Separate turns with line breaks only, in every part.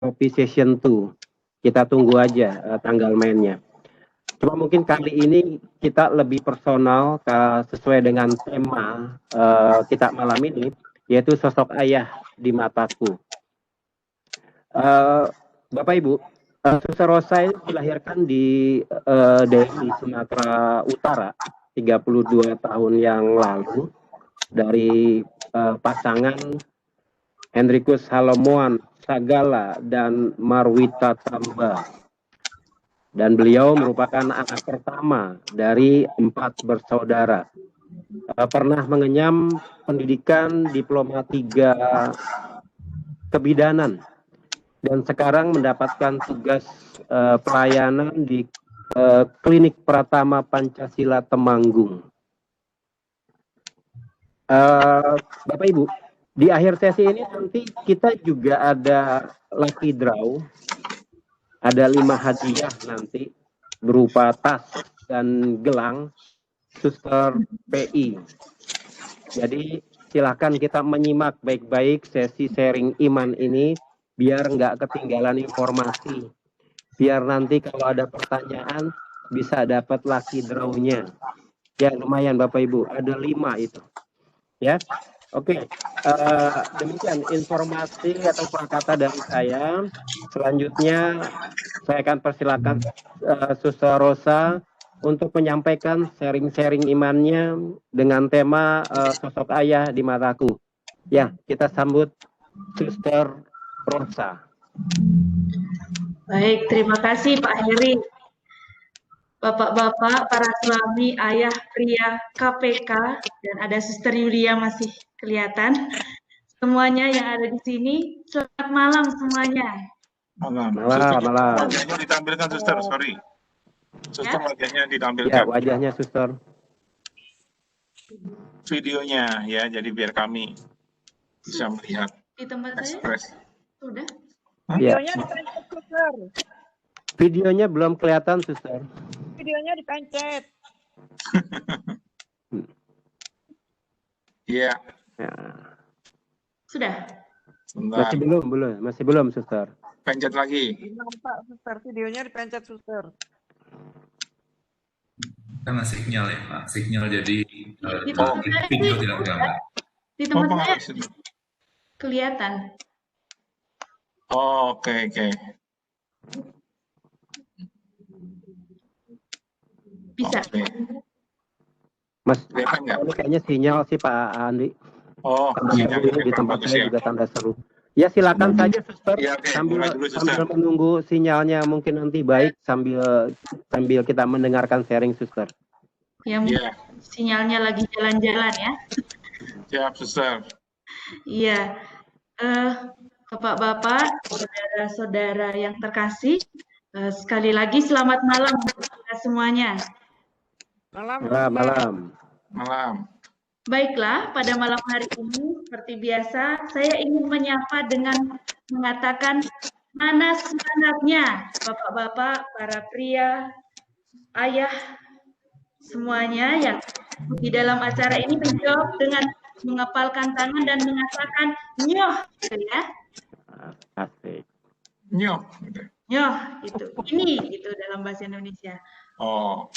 Kopi Session 2. Kita tunggu aja tanggal mainnya. Cuma mungkin kali ini kita lebih personal sesuai dengan tema kita malam ini, yaitu sosok ayah di mataku. Bapak Ibu, Suster Rosa ini dilahirkan di Deli, Sumatera Utara 32 tahun yang lalu dari pasangan Hendrikus Halomoan Sagala dan Marwita Tamba. Dan beliau merupakan anak pertama dari 4 bersaudara. Pernah mengenyam pendidikan diploma 3 kebidanan dan sekarang mendapatkan tugas pelayanan di Klinik Pratama Pancasila Temanggung. Bapak Ibu, di akhir sesi ini nanti kita juga ada lucky draw, ada 5 hadiah nanti berupa tas dan gelang Suster PI. Jadi silakan kita menyimak baik-baik sesi sharing iman ini biar nggak ketinggalan informasi. Biar nanti kalau ada pertanyaan bisa dapat lucky draw-nya. Ya lumayan Bapak Ibu, ada 5 itu. Ya. Oke, demikian informasi atau kata dari saya. Selanjutnya saya akan persilakan Suster Rosa untuk menyampaikan sharing-sharing imannya dengan tema sosok ayah di mataku. Ya, kita sambut Suster Rosa.
Baik, terima kasih Pak Heri. Bapak-bapak, para suami, ayah, pria, KPK, dan ada Suster Yulia masih kelihatan. Semuanya yang ada di sini, selamat malam semuanya.
Malam. Wajahnya ditampilkan, Suster, sorry. Suster, ya? Wajahnya ditampilkan.
Ya, wajahnya, Suster.
Videonya, ya, jadi biar kami bisa melihat.
Di tempat saya? Sudah?
Videonya dipencet, Suster.
Videonya belum kelihatan, Suster.
Videonya dipencet.
Iya.
Ya.
Sudah?
Sebentar.
Masih belum, Suster.
Pencet lagi.
Nampak, Suster. Videonya dipencet, Suster.
Karena sinyal ya, Pak. Sinyal jadi
video
tidak gambar.
Di tempat saya kelihatan.
Oh, oke.
Bisa.
Okay.
Mas, ini kayaknya sinyal sih Pak Andi.
Oh,
sinyal di tempat saya juga tanda seru. Ya silakan saja Suster,
ya, okay.
sambil menunggu sinyalnya mungkin nanti baik sambil kita mendengarkan sharing Suster.
Ya, sinyalnya lagi jalan-jalan ya.
Siap, Suster.
Iya, Bapak-bapak, saudara-saudara yang terkasih, sekali lagi selamat malam untuk kita semuanya.
Malam.
Baiklah, pada malam hari ini seperti biasa saya ingin menyapa dengan mengatakan mana semangatnya Bapak-bapak, para pria, ayah, semuanya yang di dalam acara ini menjawab dengan mengepalkan tangan dan mengatakan nyoh, gitu ya.
Asik.
Nyoh,
itu. Ini gitu dalam bahasa Indonesia.
Oh.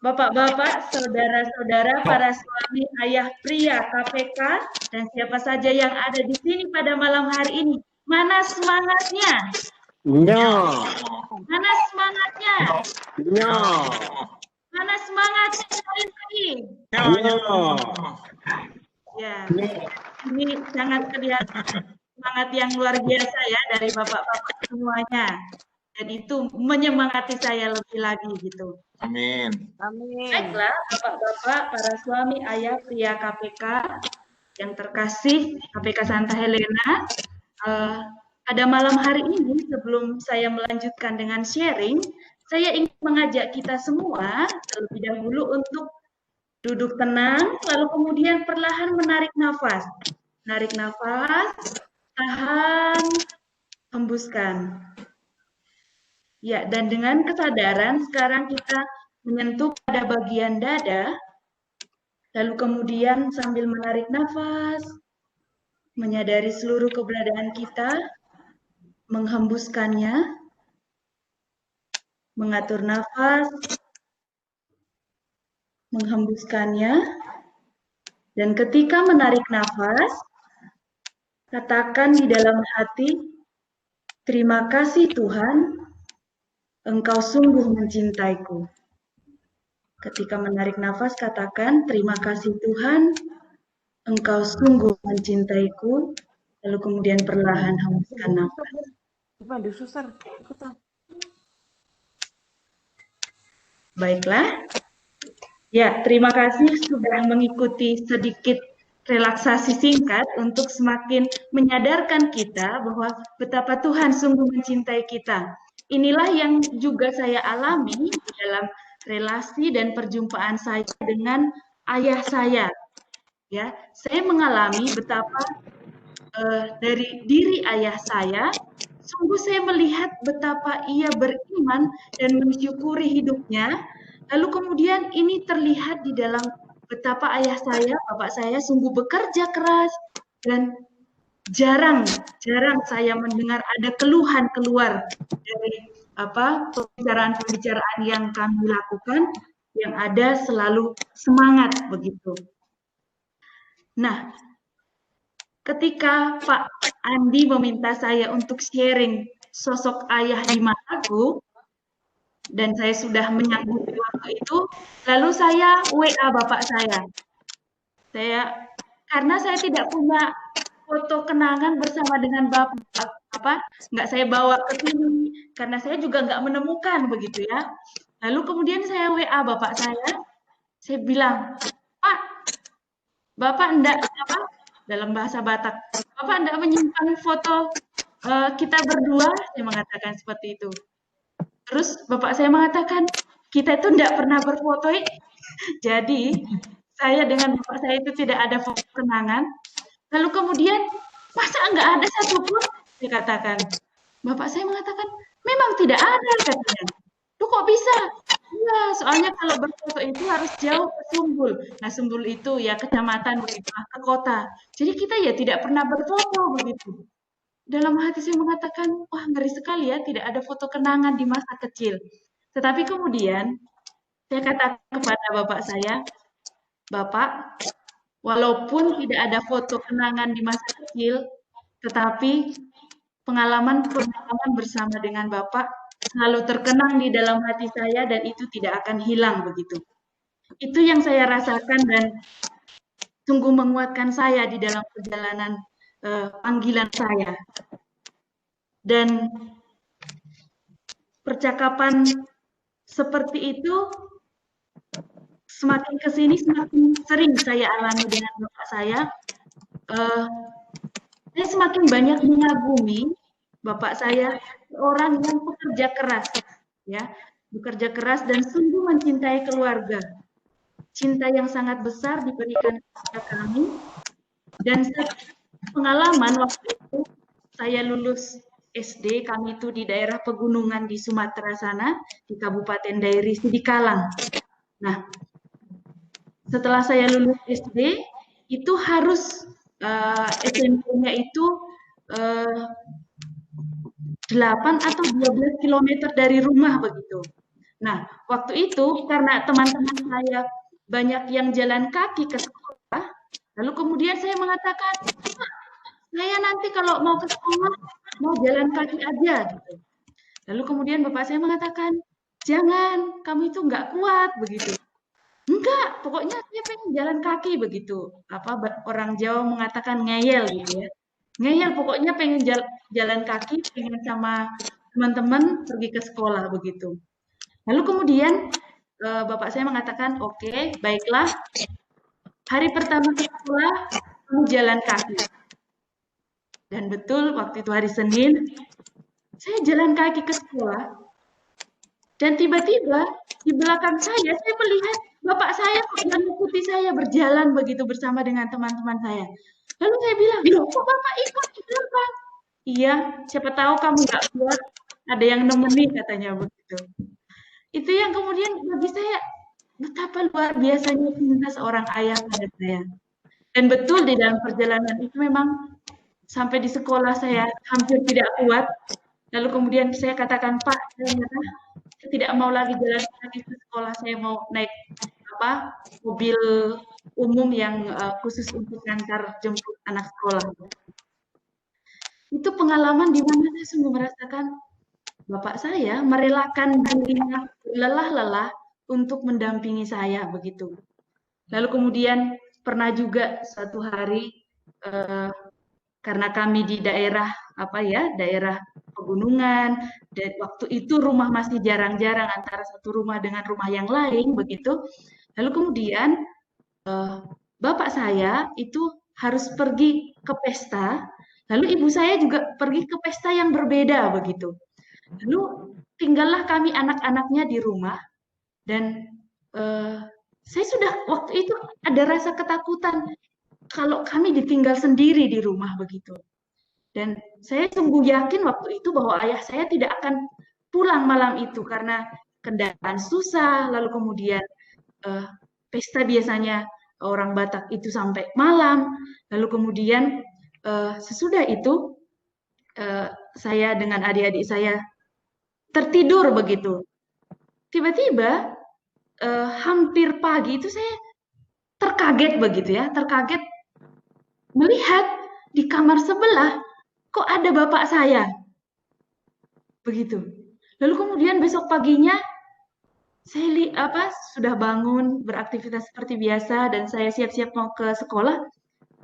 Bapak-bapak, saudara-saudara, para suami, ayah, pria, KPK, dan siapa saja yang ada di sini pada malam hari ini. Mana semangatnya?
Nyoh.
Mana semangatnya?
Nyoh.
Mana semangatnya sekali-kali?
Nyoh.
Ya, ini sangat terlihat semangat yang luar biasa ya dari bapak-bapak semuanya. Dan itu menyemangati saya lebih lagi gitu.
Amin.
Baiklah, bapak-bapak, para suami, ayah, pria KPK yang terkasih, KPK Santa Helena. Pada malam hari ini, sebelum saya melanjutkan dengan sharing, saya ingin mengajak kita semua terlebih dahulu untuk duduk tenang, lalu kemudian perlahan menarik nafas. Narik nafas, tahan, hembuskan. Ya, dan dengan kesadaran sekarang kita menyentuh pada bagian dada, lalu kemudian sambil menarik nafas, menyadari seluruh keberadaan kita, menghembuskannya, mengatur nafas, menghembuskannya, dan ketika menarik nafas, katakan di dalam hati, terima kasih Tuhan, Engkau sungguh mencintaiku. Ketika menarik nafas, katakan, terima kasih Tuhan, Engkau sungguh mencintaiku, lalu kemudian perlahan hembuskan nafas. Baiklah. Ya, terima kasih sudah mengikuti sedikit relaksasi singkat untuk semakin menyadarkan kita bahwa betapa Tuhan sungguh mencintai kita. Inilah yang juga saya alami dalam relasi dan perjumpaan saya dengan ayah saya. Ya, saya mengalami betapa dari diri ayah saya, sungguh saya melihat betapa ia beriman dan mensyukuri hidupnya. Lalu kemudian ini terlihat di dalam betapa ayah saya, bapak saya sungguh bekerja keras dan jarang saya mendengar ada keluhan keluar dari pembicaraan-pembicaraan yang kami lakukan, yang ada selalu semangat begitu. Nah, ketika Pak Andi meminta saya untuk sharing sosok ayah di mataku, dan saya sudah menyanggupi waktu itu, lalu saya WA bapak saya. Karena saya tidak punya foto kenangan bersama dengan bapak, nggak saya bawa ke sini, karena saya juga nggak menemukan begitu ya. Lalu kemudian saya WA bapak saya bilang, Pak, bapak enggak dalam bahasa Batak, bapak enggak menyimpan foto kita berdua, saya mengatakan seperti itu. Terus bapak saya mengatakan, kita itu enggak pernah berfoto. Jadi saya dengan bapak saya itu tidak ada foto kenangan. Lalu kemudian, masa enggak ada satupun? Saya katakan. Bapak saya mengatakan, memang tidak ada, katanya. Loh kok bisa? Ya, soalnya kalau berfoto itu harus jauh ke Sumbul. Nah, Sumbul itu ya kecamatan begitu, ke kota. Jadi kita ya tidak pernah berfoto begitu. Dalam hati saya mengatakan, wah ngeri sekali ya, tidak ada foto kenangan di masa kecil. Tetapi kemudian saya katakan kepada bapak saya, Bapak, walaupun tidak ada foto kenangan di masa kecil, tetapi pengalaman bersama dengan Bapak selalu terkenang di dalam hati saya dan itu tidak akan hilang begitu. Itu yang saya rasakan dan sungguh menguatkan saya di dalam perjalanan panggilan saya. Dan percakapan seperti itu semakin kesini semakin sering saya alami dengan bapak saya. Saya semakin banyak mengagumi bapak saya, orang yang bekerja keras, ya, bekerja keras dan sungguh mencintai keluarga. Cinta yang sangat besar diberikan kepada kami. Dan pengalaman waktu itu saya lulus SD, kami itu di daerah pegunungan di Sumatera sana, di Kabupaten Dairi Sidikalang. Nah, setelah saya lulus SD, itu harus SMP-nya itu 8 atau 12 km dari rumah begitu. Nah, waktu itu karena teman-teman saya banyak yang jalan kaki ke sekolah, lalu kemudian saya mengatakan, saya nanti kalau mau ke sekolah, mau jalan kaki aja. Gitu. Lalu kemudian bapak saya mengatakan, jangan, kamu itu nggak kuat begitu. Enggak, pokoknya saya pengen jalan kaki begitu. Orang Jawa mengatakan ngeyel gitu ya. Ngeyel, pokoknya pengen jalan kaki, pengen sama teman-teman pergi ke sekolah begitu. Lalu kemudian bapak saya mengatakan, oke, baiklah. Hari pertama di sekolah, kamu jalan kaki. Dan betul, waktu itu hari Senin, saya jalan kaki ke sekolah. Dan tiba-tiba di belakang saya melihat bapak saya mengikuti saya berjalan begitu bersama dengan teman-teman saya. Lalu saya bilang, loh kok bapak ikut di belakang? Iya, siapa tahu kamu nggak kuat, ada yang nemenin katanya begitu. Itu yang kemudian bagi saya betapa luar biasanya cinta seorang ayah pada saya. Dan betul di dalam perjalanan itu memang sampai di sekolah saya hampir tidak kuat. Lalu kemudian saya katakan, Pak, saya tidak mau lagi jalan kaki ke sekolah, saya mau naik mobil umum yang khusus untuk antar jemput anak sekolah. Itu pengalaman di mana saya sungguh merasakan bapak saya merelakan dirinya lelah-lelah untuk mendampingi saya begitu. Lalu kemudian pernah juga suatu hari karena kami di daerah daerah pegunungan, dan waktu itu rumah masih jarang-jarang antara satu rumah dengan rumah yang lain begitu. Lalu kemudian bapak saya itu harus pergi ke pesta, lalu ibu saya juga pergi ke pesta yang berbeda begitu. Lalu tinggallah kami anak-anaknya di rumah, dan saya sudah waktu itu ada rasa ketakutan kalau kami ditinggal sendiri di rumah begitu. Dan saya sungguh yakin waktu itu bahwa ayah saya tidak akan pulang malam itu karena kendaraan susah, lalu kemudian pesta biasanya orang Batak itu sampai malam, lalu kemudian sesudah itu saya dengan adik-adik saya tertidur begitu. Tiba-tiba hampir pagi itu saya terkaget begitu ya, terkaget melihat di kamar sebelah kok ada bapak saya. Begitu. Lalu kemudian besok paginya saya sudah bangun, beraktivitas seperti biasa, dan saya siap-siap mau ke sekolah.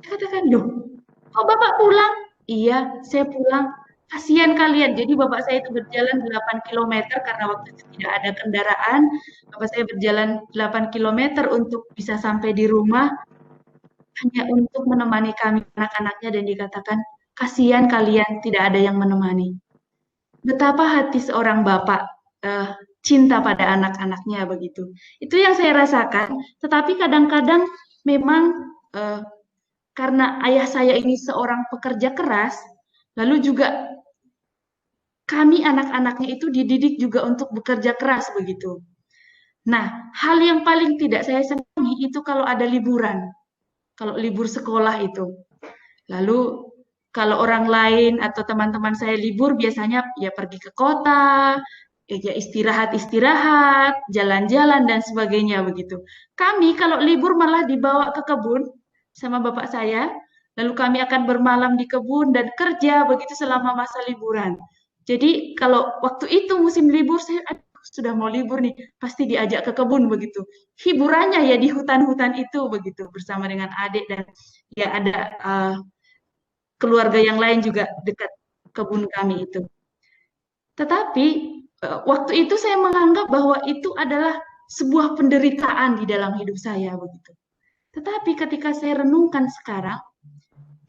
Saya katakan, loh, kok bapak pulang? Iya, saya pulang. Kasihan kalian. Jadi bapak saya itu berjalan 8 km karena waktu itu tidak ada kendaraan. Bapak saya berjalan 8 km untuk bisa sampai di rumah hanya untuk menemani kami anak-anaknya, dan dikatakan, kasihan kalian tidak ada yang menemani. Betapa hati seorang bapak cinta pada anak-anaknya begitu. Itu yang saya rasakan. Tetapi kadang-kadang memang karena ayah saya ini seorang pekerja keras, lalu juga kami anak-anaknya itu dididik juga untuk bekerja keras begitu. Nah, hal yang paling tidak saya senangi itu kalau ada liburan, kalau libur sekolah itu. Lalu kalau orang lain atau teman-teman saya libur, biasanya ya pergi ke kota, ya istirahat-istirahat, jalan-jalan dan sebagainya begitu. Kami kalau libur malah dibawa ke kebun sama bapak saya, lalu kami akan bermalam di kebun dan kerja begitu selama masa liburan. Jadi kalau waktu itu musim libur, saya sudah mau libur nih, pasti diajak ke kebun begitu. Hiburannya ya di hutan-hutan itu begitu, bersama dengan adik, dan ya ada keluarga yang lain juga dekat kebun kami itu. Tetapi waktu itu saya menganggap bahwa itu adalah sebuah penderitaan di dalam hidup saya begitu. Tetapi ketika saya renungkan sekarang,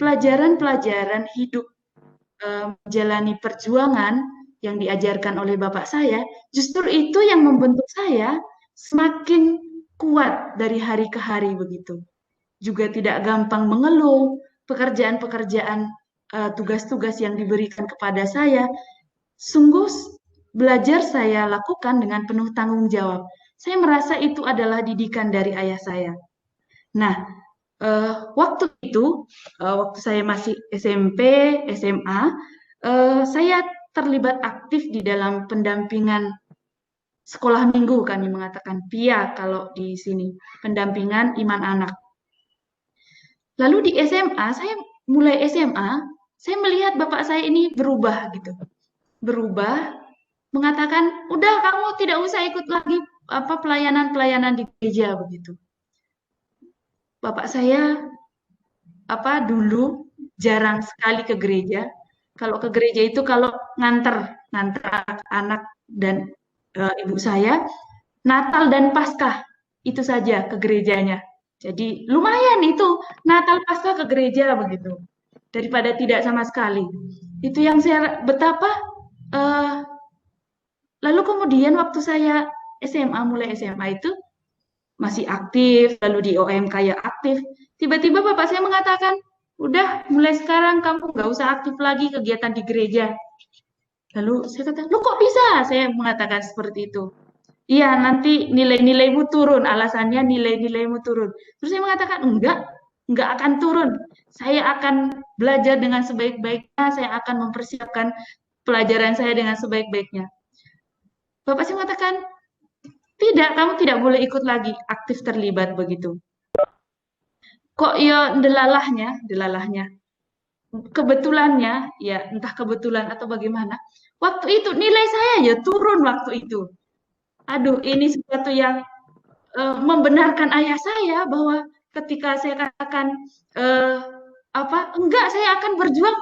pelajaran-pelajaran hidup menjalani perjuangan yang diajarkan oleh bapak saya, justru itu yang membentuk saya semakin kuat dari hari ke hari begitu. Juga tidak gampang mengeluh, pekerjaan-pekerjaan, tugas-tugas yang diberikan kepada saya, sungguh belajar saya lakukan dengan penuh tanggung jawab. Saya merasa itu adalah didikan dari ayah saya. Nah, waktu itu, waktu saya masih SMP, SMA, saya terlibat aktif di dalam pendampingan sekolah minggu, kami mengatakan PIA kalau di sini, pendampingan iman anak. Lalu di SMA, saya melihat bapak saya ini berubah gitu. Berubah, mengatakan, udah kamu tidak usah ikut lagi pelayanan-pelayanan di gereja begitu. Bapak saya dulu jarang sekali ke gereja. Kalau ke gereja itu kalau nganter anak dan ibu saya, Natal dan Paskah itu saja ke gerejanya. Jadi lumayan itu Natal Paskah ke gereja begitu, daripada tidak sama sekali. Itu yang saya betapa. Lalu kemudian waktu saya mulai SMA itu masih aktif, lalu di OMK ya aktif. Tiba-tiba bapak saya mengatakan, udah mulai sekarang kamu nggak usah aktif lagi kegiatan di gereja. Lalu saya kata, lu kok bisa? Saya mengatakan seperti itu. Iya, nanti nilai-nilaimu turun, alasannya nilai-nilaimu turun. Terus saya mengatakan, enggak, nggak akan turun. Saya akan belajar dengan sebaik-baiknya, saya akan mempersiapkan pelajaran saya dengan sebaik-baiknya. Bapak saya mengatakan, tidak, kamu tidak boleh ikut lagi aktif terlibat begitu. Kok ya delalahnya, kebetulannya, ya entah kebetulan atau bagaimana, waktu itu nilai saya ya turun waktu itu. Aduh, ini sesuatu yang membenarkan ayah saya bahwa ketika saya katakan enggak, saya akan berjuang,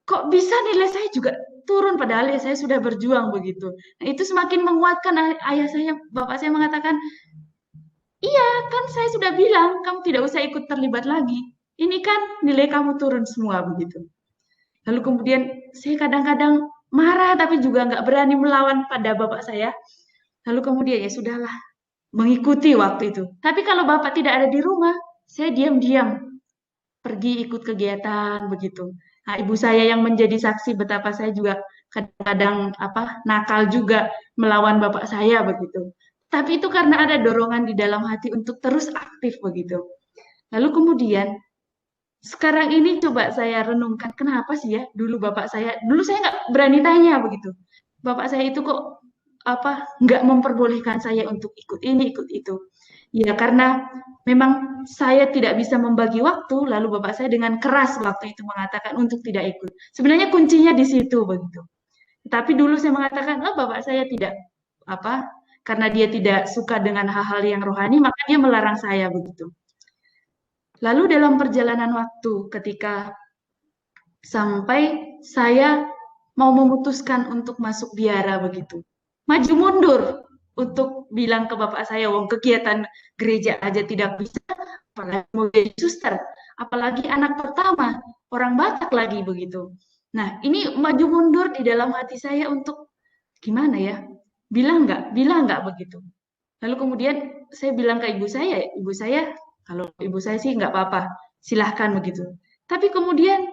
kok bisa nilai saya juga turun padahal ya saya sudah berjuang begitu. Nah, itu semakin menguatkan ayah saya, bapak saya mengatakan, iya kan saya sudah bilang kamu tidak usah ikut terlibat lagi. Ini kan nilai kamu turun semua begitu. Lalu kemudian saya kadang-kadang marah tapi juga nggak berani melawan pada bapak saya. Lalu kemudian ya sudahlah, mengikuti waktu itu. Tapi kalau bapak tidak ada di rumah, saya diam-diam pergi ikut kegiatan begitu. Nah, ibu saya yang menjadi saksi betapa saya juga kadang-kadang nakal juga melawan bapak saya begitu. Tapi itu karena ada dorongan di dalam hati untuk terus aktif begitu. Lalu kemudian sekarang ini coba saya renungkan, kenapa sih ya dulu saya nggak berani tanya begitu. Bapak saya itu kok nggak memperbolehkan saya untuk ikut ini, ikut itu. Ya karena memang saya tidak bisa membagi waktu, lalu bapak saya dengan keras waktu itu mengatakan untuk tidak ikut. Sebenarnya kuncinya di situ begitu. Tapi dulu saya mengatakan, bapak saya tidak karena dia tidak suka dengan hal-hal yang rohani, maka dia melarang saya begitu. Lalu dalam perjalanan waktu ketika sampai saya mau memutuskan untuk masuk biara begitu, maju mundur untuk bilang ke bapak saya, wong kegiatan gereja aja tidak bisa, apalagi mau jadi suster, apalagi anak pertama, orang Batak lagi begitu. Nah, ini maju mundur di dalam hati saya untuk gimana ya, bilang nggak begitu. Lalu kemudian saya bilang ke ibu saya, kalau ibu saya sih nggak apa-apa, silahkan begitu. Tapi kemudian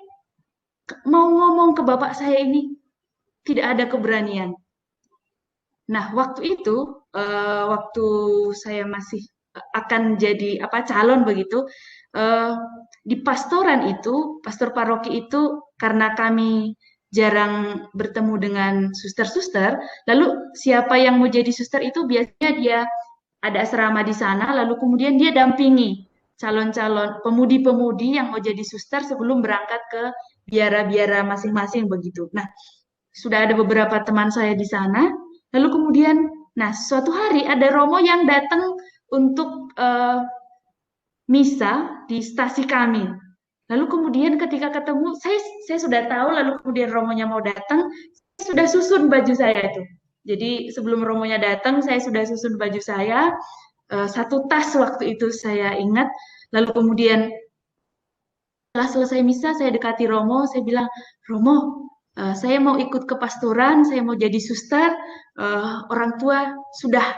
mau ngomong ke bapak saya ini, tidak ada keberanian. Nah, waktu itu, waktu saya masih akan jadi calon begitu, di pastoran itu, pastor paroki itu, karena kami jarang bertemu dengan suster-suster, lalu siapa yang mau jadi suster itu biasanya dia ada asrama di sana, lalu kemudian dia dampingi calon-calon pemudi-pemudi yang mau jadi suster sebelum berangkat ke biara-biara masing-masing begitu. Nah, sudah ada beberapa teman saya di sana, lalu kemudian, nah suatu hari ada romo yang datang untuk misa di stasi kami. Lalu kemudian ketika ketemu, saya sudah tahu, lalu kemudian romonya mau datang, saya sudah susun baju saya itu. Jadi sebelum romonya datang, saya sudah susun baju saya, satu tas waktu itu saya ingat. Lalu kemudian setelah selesai misa, saya dekati romo, saya bilang, Romo, saya mau ikut ke pastoran, saya mau jadi suster, orang tua sudah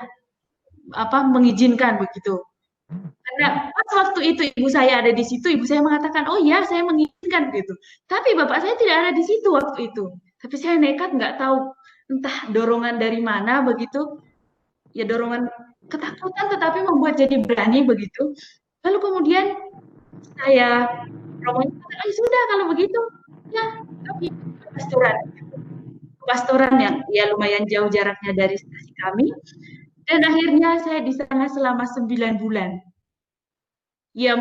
mengizinkan begitu. Karena pas waktu itu ibu saya ada di situ, ibu saya mengatakan, oh ya saya mengizinkan gitu. Tapi bapak saya tidak ada di situ waktu itu. Tapi saya nekat, nggak tahu entah dorongan dari mana begitu. Ya dorongan ketakutan tetapi membuat jadi berani begitu. Lalu kemudian saya romonya katakan, sudah kalau begitu ya kami pastoran yang ya lumayan jauh jaraknya dari stasi kami. Dan akhirnya saya di sana selama 9 bulan. Ya,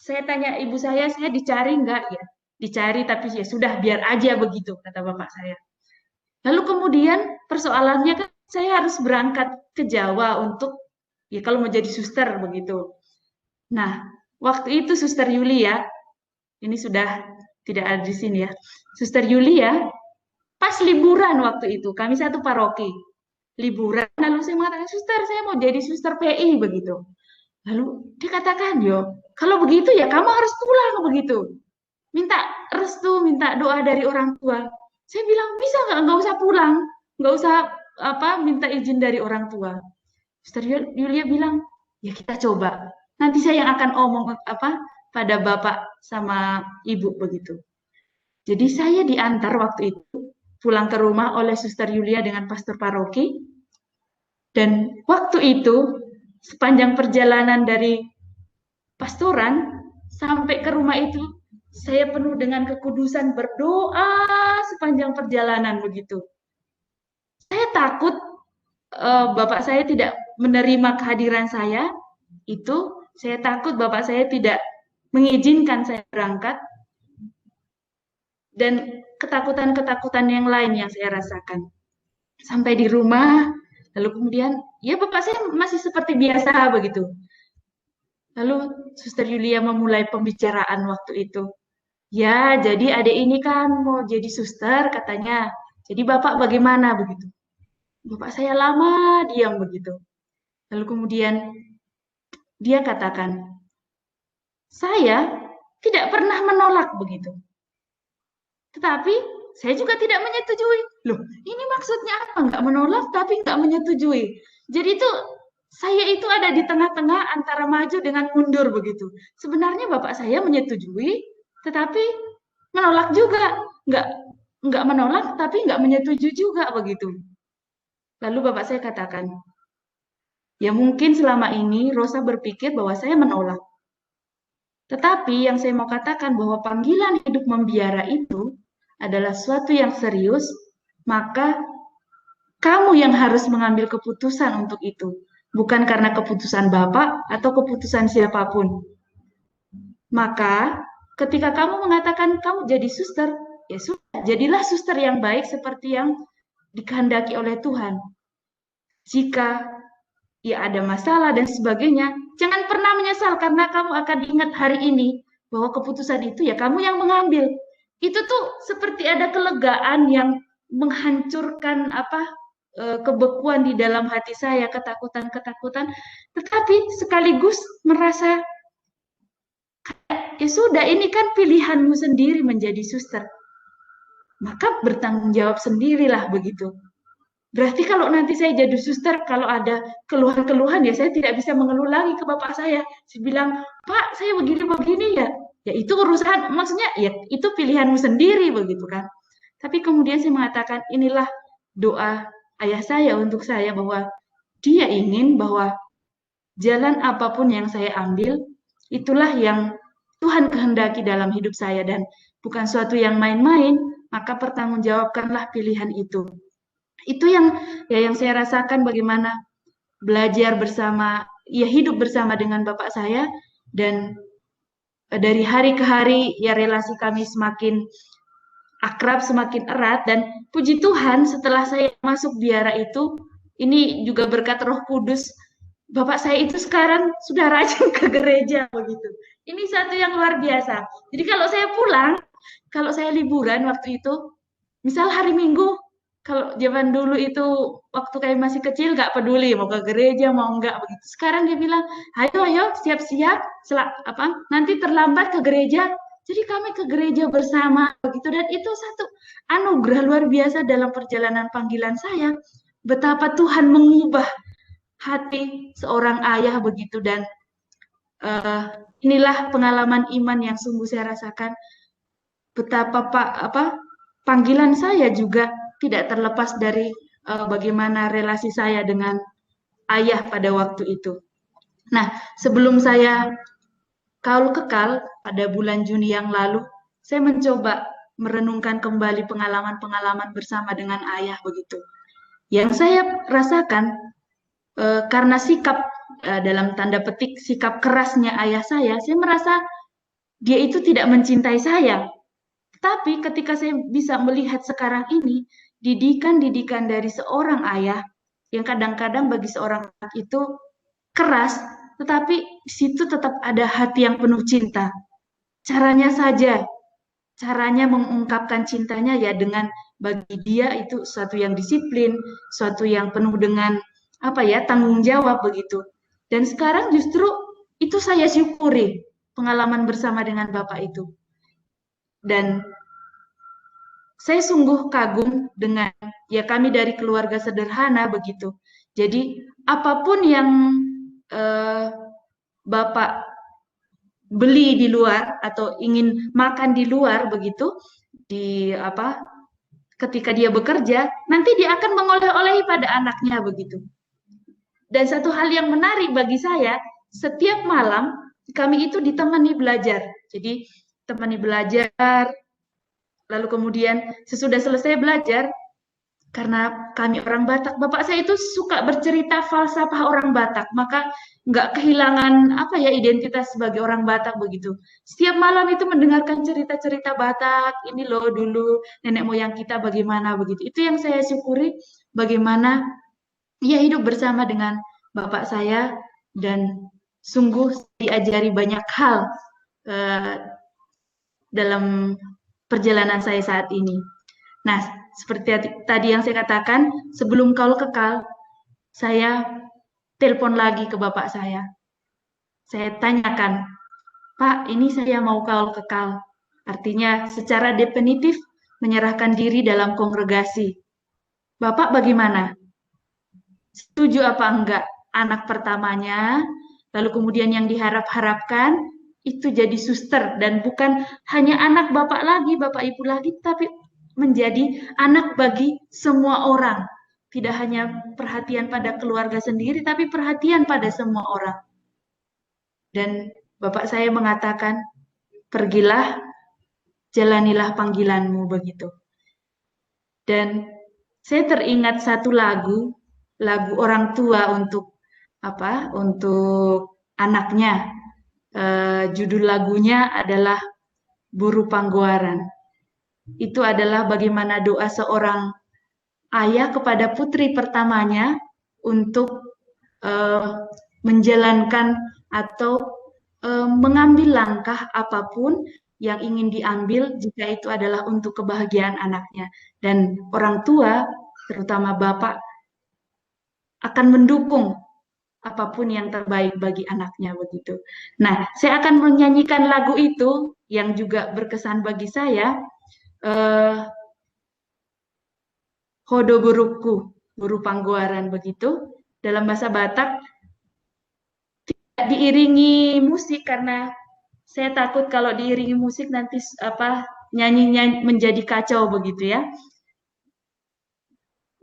saya tanya ibu saya dicari enggak ya? Dicari, tapi ya sudah biar aja begitu, kata bapak saya. Lalu kemudian persoalannya kan saya harus berangkat ke Jawa untuk, ya kalau mau jadi suster begitu. Nah, waktu itu Suster Yulia, ini sudah tidak ada di sini ya, Suster Yulia, pas liburan waktu itu, kami satu paroki, liburan, lalu saya mengatakan, suster saya mau jadi suster PI begitu. Lalu dia katakan, yo, kalau begitu ya kamu harus pulang begitu. Minta restu, minta doa dari orang tua. Saya bilang, bisa nggak usah pulang, nggak usah minta izin dari orang tua. Suster Yulia bilang, ya kita coba. Nanti saya yang akan omong pada bapak sama ibu begitu. Jadi saya diantar waktu itu pulang ke rumah oleh Suster Yulia dengan pastor paroki. Dan waktu itu sepanjang perjalanan dari pastoran sampai ke rumah itu saya penuh dengan kekudusan, berdoa sepanjang perjalanan begitu. Saya takut bapak saya tidak menerima kehadiran saya, itu saya takut bapak saya tidak mengizinkan saya berangkat, dan ketakutan-ketakutan yang lain yang saya rasakan. Sampai di rumah, lalu kemudian, ya bapak saya masih seperti biasa begitu. Lalu Suster Yulia memulai pembicaraan waktu itu. Ya, jadi adik ini kan mau jadi suster katanya. Jadi bapak bagaimana begitu? Bapak saya lama diam begitu. Lalu kemudian dia katakan, saya tidak pernah menolak begitu. Tetapi saya juga tidak menyetujui. Loh, ini maksudnya apa? Nggak menolak tapi nggak menyetujui. Jadi itu saya itu ada di tengah-tengah antara maju dengan mundur begitu. Sebenarnya bapak saya menyetujui, tetapi menolak juga. Nggak menolak tapi nggak menyetujui juga begitu. Lalu bapak saya katakan, ya mungkin selama ini Rosa berpikir bahwa saya menolak. Tetapi yang saya mau katakan bahwa panggilan hidup membiara itu adalah suatu yang serius, maka kamu yang harus mengambil keputusan untuk itu. Bukan karena keputusan Bapak atau keputusan siapapun. Maka ketika kamu mengatakan kamu jadi suster, ya sudah, jadilah suster yang baik seperti yang dikehendaki oleh Tuhan. Jika ya ada masalah dan sebagainya, jangan pernah menyesal karena kamu akan ingat hari ini bahwa keputusan itu ya kamu yang mengambil. Itu tuh seperti ada kelegaan yang menghancurkan kebekuan di dalam hati saya, ketakutan-ketakutan, tetapi sekaligus merasa ya sudah, ini kan pilihanmu sendiri menjadi suster, maka bertanggung jawab sendirilah begitu. Berarti kalau nanti saya jadi suster, kalau ada keluhan-keluhan ya saya tidak bisa mengeluh lagi ke bapak saya. Saya bilang, Pak, saya begini-begini ya. Ya itu urusan, maksudnya ya itu pilihanmu sendiri begitu kan. Tapi kemudian saya mengatakan, inilah doa ayah saya untuk saya bahwa dia ingin bahwa jalan apapun yang saya ambil, itulah yang Tuhan kehendaki dalam hidup saya dan bukan suatu yang main-main, maka pertanggungjawabkanlah pilihan itu. Itu yang saya rasakan bagaimana belajar bersama, ya hidup bersama dengan bapak saya, dan dari hari ke hari ya relasi kami semakin akrab, semakin erat, dan puji Tuhan setelah saya masuk biara itu, ini juga berkat Roh Kudus, bapak saya itu sekarang sudah rajin ke gereja begitu. Ini satu yang luar biasa. Jadi kalau saya pulang, kalau saya liburan waktu itu, misal hari Minggu, kalau zaman dulu itu waktu kami masih kecil nggak peduli mau ke gereja mau enggak begitu. Sekarang dia bilang, ayo siap-siap, nanti terlambat ke gereja. Jadi kami ke gereja bersama begitu, dan itu satu anugerah luar biasa dalam perjalanan panggilan saya. Betapa Tuhan mengubah hati seorang ayah begitu, dan inilah pengalaman iman yang sungguh saya rasakan. Betapa panggilan saya juga tidak terlepas dari bagaimana relasi saya dengan ayah pada waktu itu. Nah, sebelum saya kaul kekal pada bulan Juni yang lalu, saya mencoba merenungkan kembali pengalaman-pengalaman bersama dengan ayah begitu. Yang saya rasakan karena sikap dalam tanda petik sikap kerasnya ayah saya merasa dia itu tidak mencintai saya. Tapi ketika saya bisa melihat sekarang ini, didikan-didikan dari seorang ayah yang kadang-kadang bagi seorang anak itu keras, tetapi di situ tetap ada hati yang penuh cinta. Caranya saja, caranya mengungkapkan cintanya ya dengan bagi dia itu suatu yang disiplin, suatu yang penuh dengan tanggung jawab begitu. Dan sekarang justru itu saya syukuri pengalaman bersama dengan Bapak itu. Dan saya sungguh kagum dengan kami dari keluarga sederhana begitu. Jadi apapun yang Bapak beli di luar atau ingin makan di luar begitu, ketika dia bekerja, nanti dia akan mengoleh-olehi pada anaknya begitu. Dan satu hal yang menarik bagi saya, setiap malam kami itu ditemani belajar. Jadi temani belajar, lalu kemudian sesudah selesai belajar, karena kami orang Batak, bapak saya itu suka bercerita falsafah orang Batak, maka nggak kehilangan apa ya identitas sebagai orang Batak begitu. Setiap malam itu mendengarkan cerita-cerita Batak, ini loh dulu nenek moyang kita bagaimana begitu. Itu yang saya syukuri, bagaimana ia hidup bersama dengan bapak saya dan sungguh diajari banyak hal dalam perjalanan saya saat ini. Nah, seperti tadi yang saya katakan, sebelum kaul kekal, saya telepon lagi ke bapak saya. Saya tanyakan, Pak, ini saya mau kaul kekal. Artinya secara definitif menyerahkan diri dalam kongregasi. Bapak bagaimana? Setuju apa enggak? Anak pertamanya, lalu kemudian yang diharap-harapkan, itu jadi suster. Dan bukan hanya anak bapak lagi, bapak ibu lagi, tapi menjadi anak bagi semua orang. Tidak hanya perhatian pada keluarga sendiri, tapi perhatian pada semua orang. Dan bapak saya mengatakan, pergilah, jalanilah panggilanmu begitu. Dan saya teringat satu lagu orang tua untuk anaknya. Judul lagunya adalah Buru Panggoaran. Itu adalah bagaimana doa seorang ayah kepada putri pertamanya untuk menjalankan atau mengambil langkah apapun yang ingin diambil jika itu adalah untuk kebahagiaan anaknya. Dan orang tua, terutama bapak, akan mendukung apapun yang terbaik bagi anaknya begitu. Nah, saya akan menyanyikan lagu itu yang juga berkesan bagi saya. Hodo Buruku, Buru Panggoaran begitu. Dalam bahasa Batak tidak diiringi musik karena saya takut kalau diiringi musik nanti nyanyinya menjadi kacau begitu ya.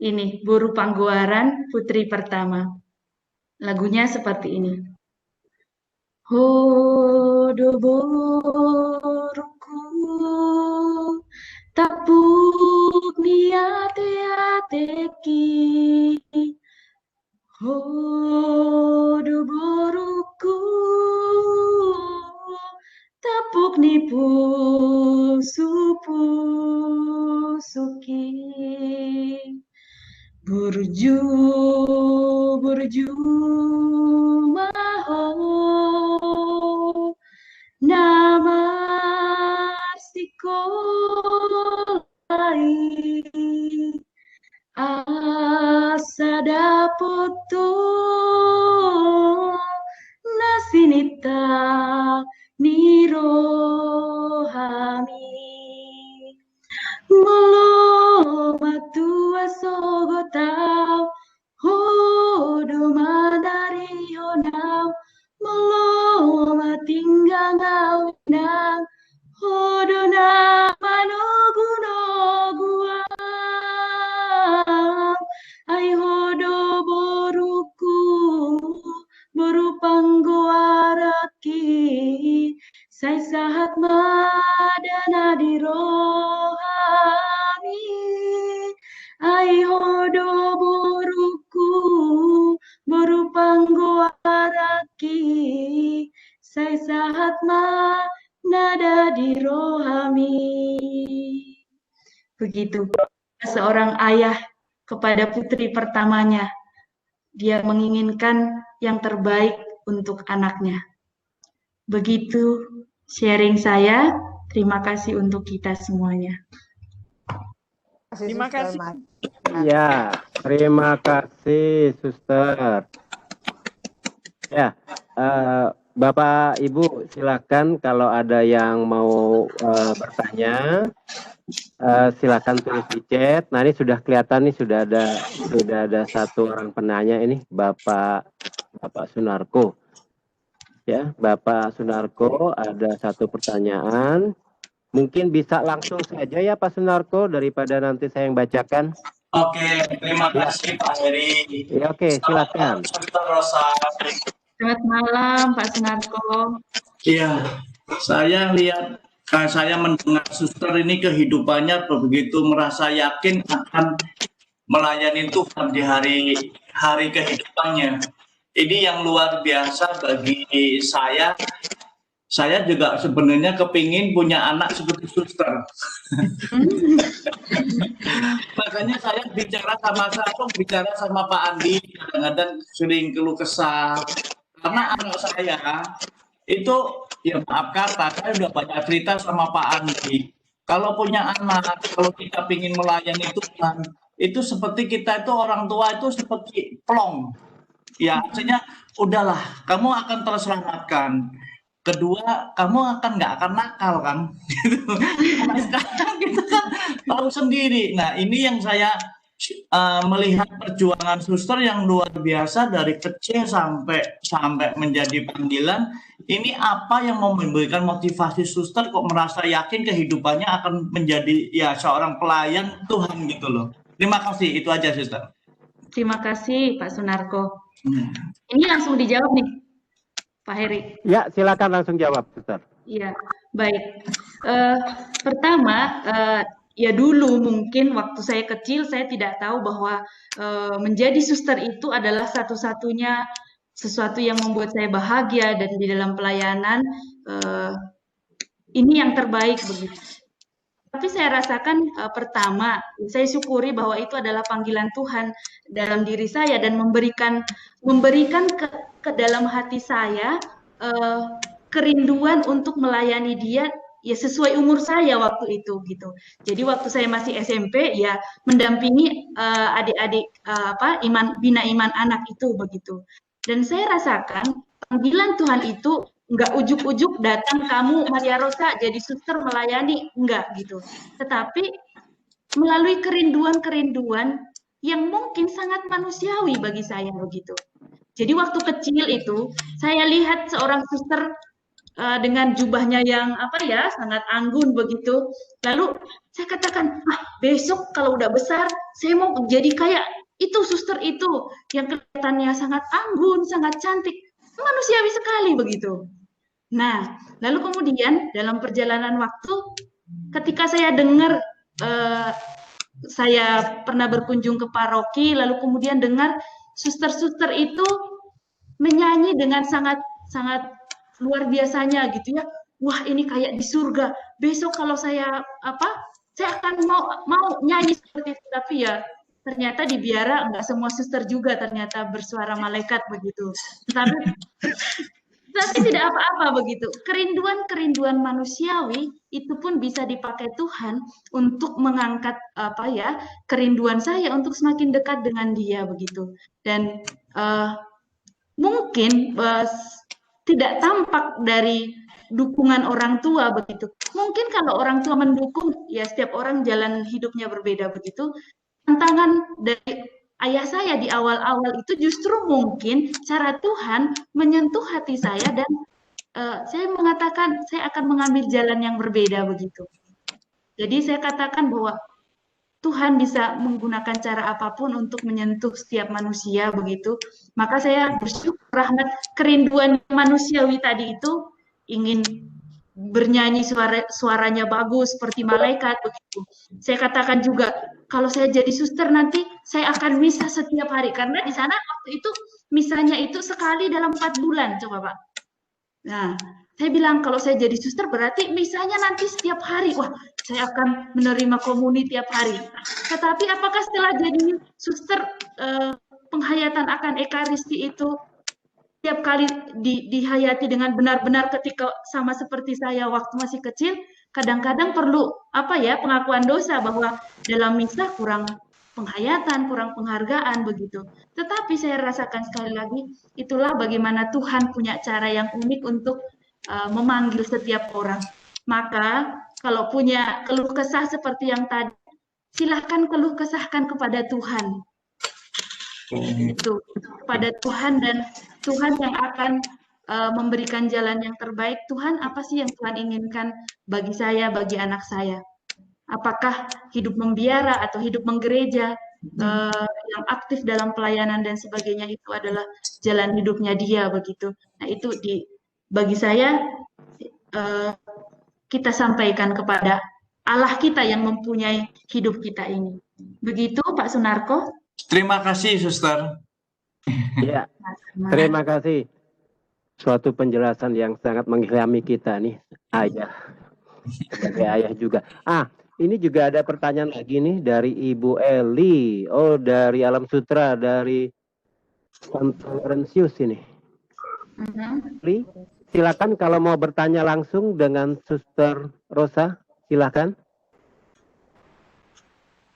Ini Buru Panggoaran putri pertama. Lagunya seperti ini. Hodo buruku tapuk niate-ateki hodo buruku tapuk nipu suki burju maho namar sikolai asada poto nasinita nirohami molo matua sogotau hodo madari honau molo matinggang awinang hodo na manogunoguam ai hodo boruku boru panggoaraki sai sahat madana dirohami ai hodo boruku boru panggoaraki sai sahat nada dirohami. Begitu seorang ayah kepada putri pertamanya, dia menginginkan yang terbaik untuk anaknya. Begitu sharing saya. Terima kasih untuk kita semuanya.
Terima kasih.
Ya, terima kasih, Suster. Ya, Bapak Ibu silakan kalau ada yang mau bertanya, silakan tulis di chat. Nah ini sudah kelihatan nih sudah ada satu orang penanya ini, Bapak Sunarko. Ya, Bapak Sunarko ada satu pertanyaan. Mungkin bisa langsung saja ya Pak Sunarko daripada nanti saya yang bacakan.
Oke, terima kasih Pak Heri.
Ya, oke, silakan.
Suster Rosa
Selamat malam, Pak Sunarko.
Iya, saya lihat, saya mendengar suster ini kehidupannya begitu merasa yakin akan melayani Tuhan di hari kehidupannya. Ini yang luar biasa bagi saya. Saya juga sebenarnya kepingin punya anak seperti suster. Makanya saya bicara sama Pak Andi, kadang-kadang sering keluh kesah. Karena anak saya itu, ya maaf kata, saya udah banyak cerita sama Pak Andi. Kalau punya anak, kalau kita ingin melayani Tuhan, itu seperti kita itu orang tua itu seperti plong. Ya, artinya udahlah, kamu akan terselamatkan. Kedua, kamu nggak akan nakal kan? Nah, sekarang kita kan tahu sendiri. Nah, ini yang saya melihat perjuangan suster yang luar biasa dari kecil sampai menjadi panggilan. Ini apa yang memberikan motivasi suster kok merasa yakin kehidupannya akan menjadi ya seorang pelayan Tuhan gitu loh. Terima kasih, itu aja suster.
Terima kasih Pak Sunarko. Ini langsung dijawab nih, Pak Heri.
Ya, silakan langsung jawab, Suster.
Iya, baik. Pertama, ya dulu mungkin waktu saya kecil saya tidak tahu bahwa menjadi suster itu adalah satu-satunya sesuatu yang membuat saya bahagia, dan di dalam pelayanan ini yang terbaik begitu. Tapi saya rasakan pertama, saya syukuri bahwa itu adalah panggilan Tuhan dalam diri saya dan memberikan ke dalam hati saya kerinduan untuk melayani Dia ya sesuai umur saya waktu itu gitu. Jadi waktu saya masih SMP ya mendampingi adik-adik bina iman anak itu begitu. Dan saya rasakan panggilan Tuhan itu nggak ujuk-ujuk datang kamu Maria Rosa jadi suster melayani, enggak gitu. Tetapi melalui kerinduan-kerinduan yang mungkin sangat manusiawi bagi saya begitu. Jadi waktu kecil itu saya lihat seorang suster dengan jubahnya yang sangat anggun begitu. Lalu saya katakan, besok kalau udah besar saya mau jadi kayak itu suster itu yang kelihatannya sangat anggun, sangat cantik, manusiawi sekali begitu. Nah, lalu kemudian dalam perjalanan waktu, ketika saya dengar, saya pernah berkunjung ke paroki, lalu kemudian dengar suster-suster itu menyanyi dengan sangat luar biasanya gitu ya. Wah, ini kayak di surga. Besok kalau saya akan mau nyanyi seperti itu. Tapi ya ternyata di biara nggak semua suster juga ternyata bersuara malaikat begitu. Tapi tidak apa-apa begitu. Kerinduan manusiawi itu pun bisa dipakai Tuhan untuk mengangkat kerinduan saya untuk semakin dekat dengan Dia begitu. Dan mungkin tidak tampak dari dukungan orang tua begitu. Mungkin kalau orang tua mendukung, ya setiap orang jalan hidupnya berbeda begitu. Tantangan dari ayah saya di awal-awal itu justru mungkin cara Tuhan menyentuh hati saya dan saya mengatakan saya akan mengambil jalan yang berbeda begitu. Jadi saya katakan bahwa Tuhan bisa menggunakan cara apapun untuk menyentuh setiap manusia begitu. Maka saya bersyukur rahmat kerinduan manusiawi tadi itu ingin bernyanyi suaranya bagus seperti malaikat begitu. Saya katakan juga kalau saya jadi suster nanti saya akan misa setiap hari karena di sana waktu itu misanya itu sekali dalam 4 bulan coba Pak. Nah, saya bilang kalau saya jadi suster berarti misanya nanti setiap hari. Wah, saya akan menerima komuni tiap hari. Tetapi apakah setelah jadi suster penghayatan akan ekaristi itu setiap kali dihayati dengan benar-benar ketika sama seperti saya waktu masih kecil, kadang-kadang perlu pengakuan dosa bahwa dalam misa kurang penghayatan, kurang penghargaan begitu. Tetapi saya rasakan sekali lagi itulah bagaimana Tuhan punya cara yang unik untuk memanggil setiap orang. Maka kalau punya keluh kesah seperti yang tadi, silahkan keluh kesahkan kepada Tuhan. Itu kepada Tuhan dan Tuhan yang akan memberikan jalan yang terbaik. Tuhan, apa sih yang Tuhan inginkan bagi saya, bagi anak saya? Apakah hidup membiara atau hidup menggereja? yang aktif dalam pelayanan dan sebagainya itu adalah jalan hidupnya dia begitu. Nah itu bagi saya kita sampaikan kepada Allah kita yang mempunyai hidup kita ini. Begitu Pak Sunarko.
Terima kasih, Suster.
Ya, terima kasih. Suatu penjelasan yang sangat mengilhami kita nih, ayah. Sebagai ayah juga. Ini juga ada pertanyaan lagi nih dari Ibu Eli. Oh, dari Alam Sutra, dari Santo Laurentius ini. Eli, silakan kalau mau bertanya langsung dengan Suster Rosa, silakan.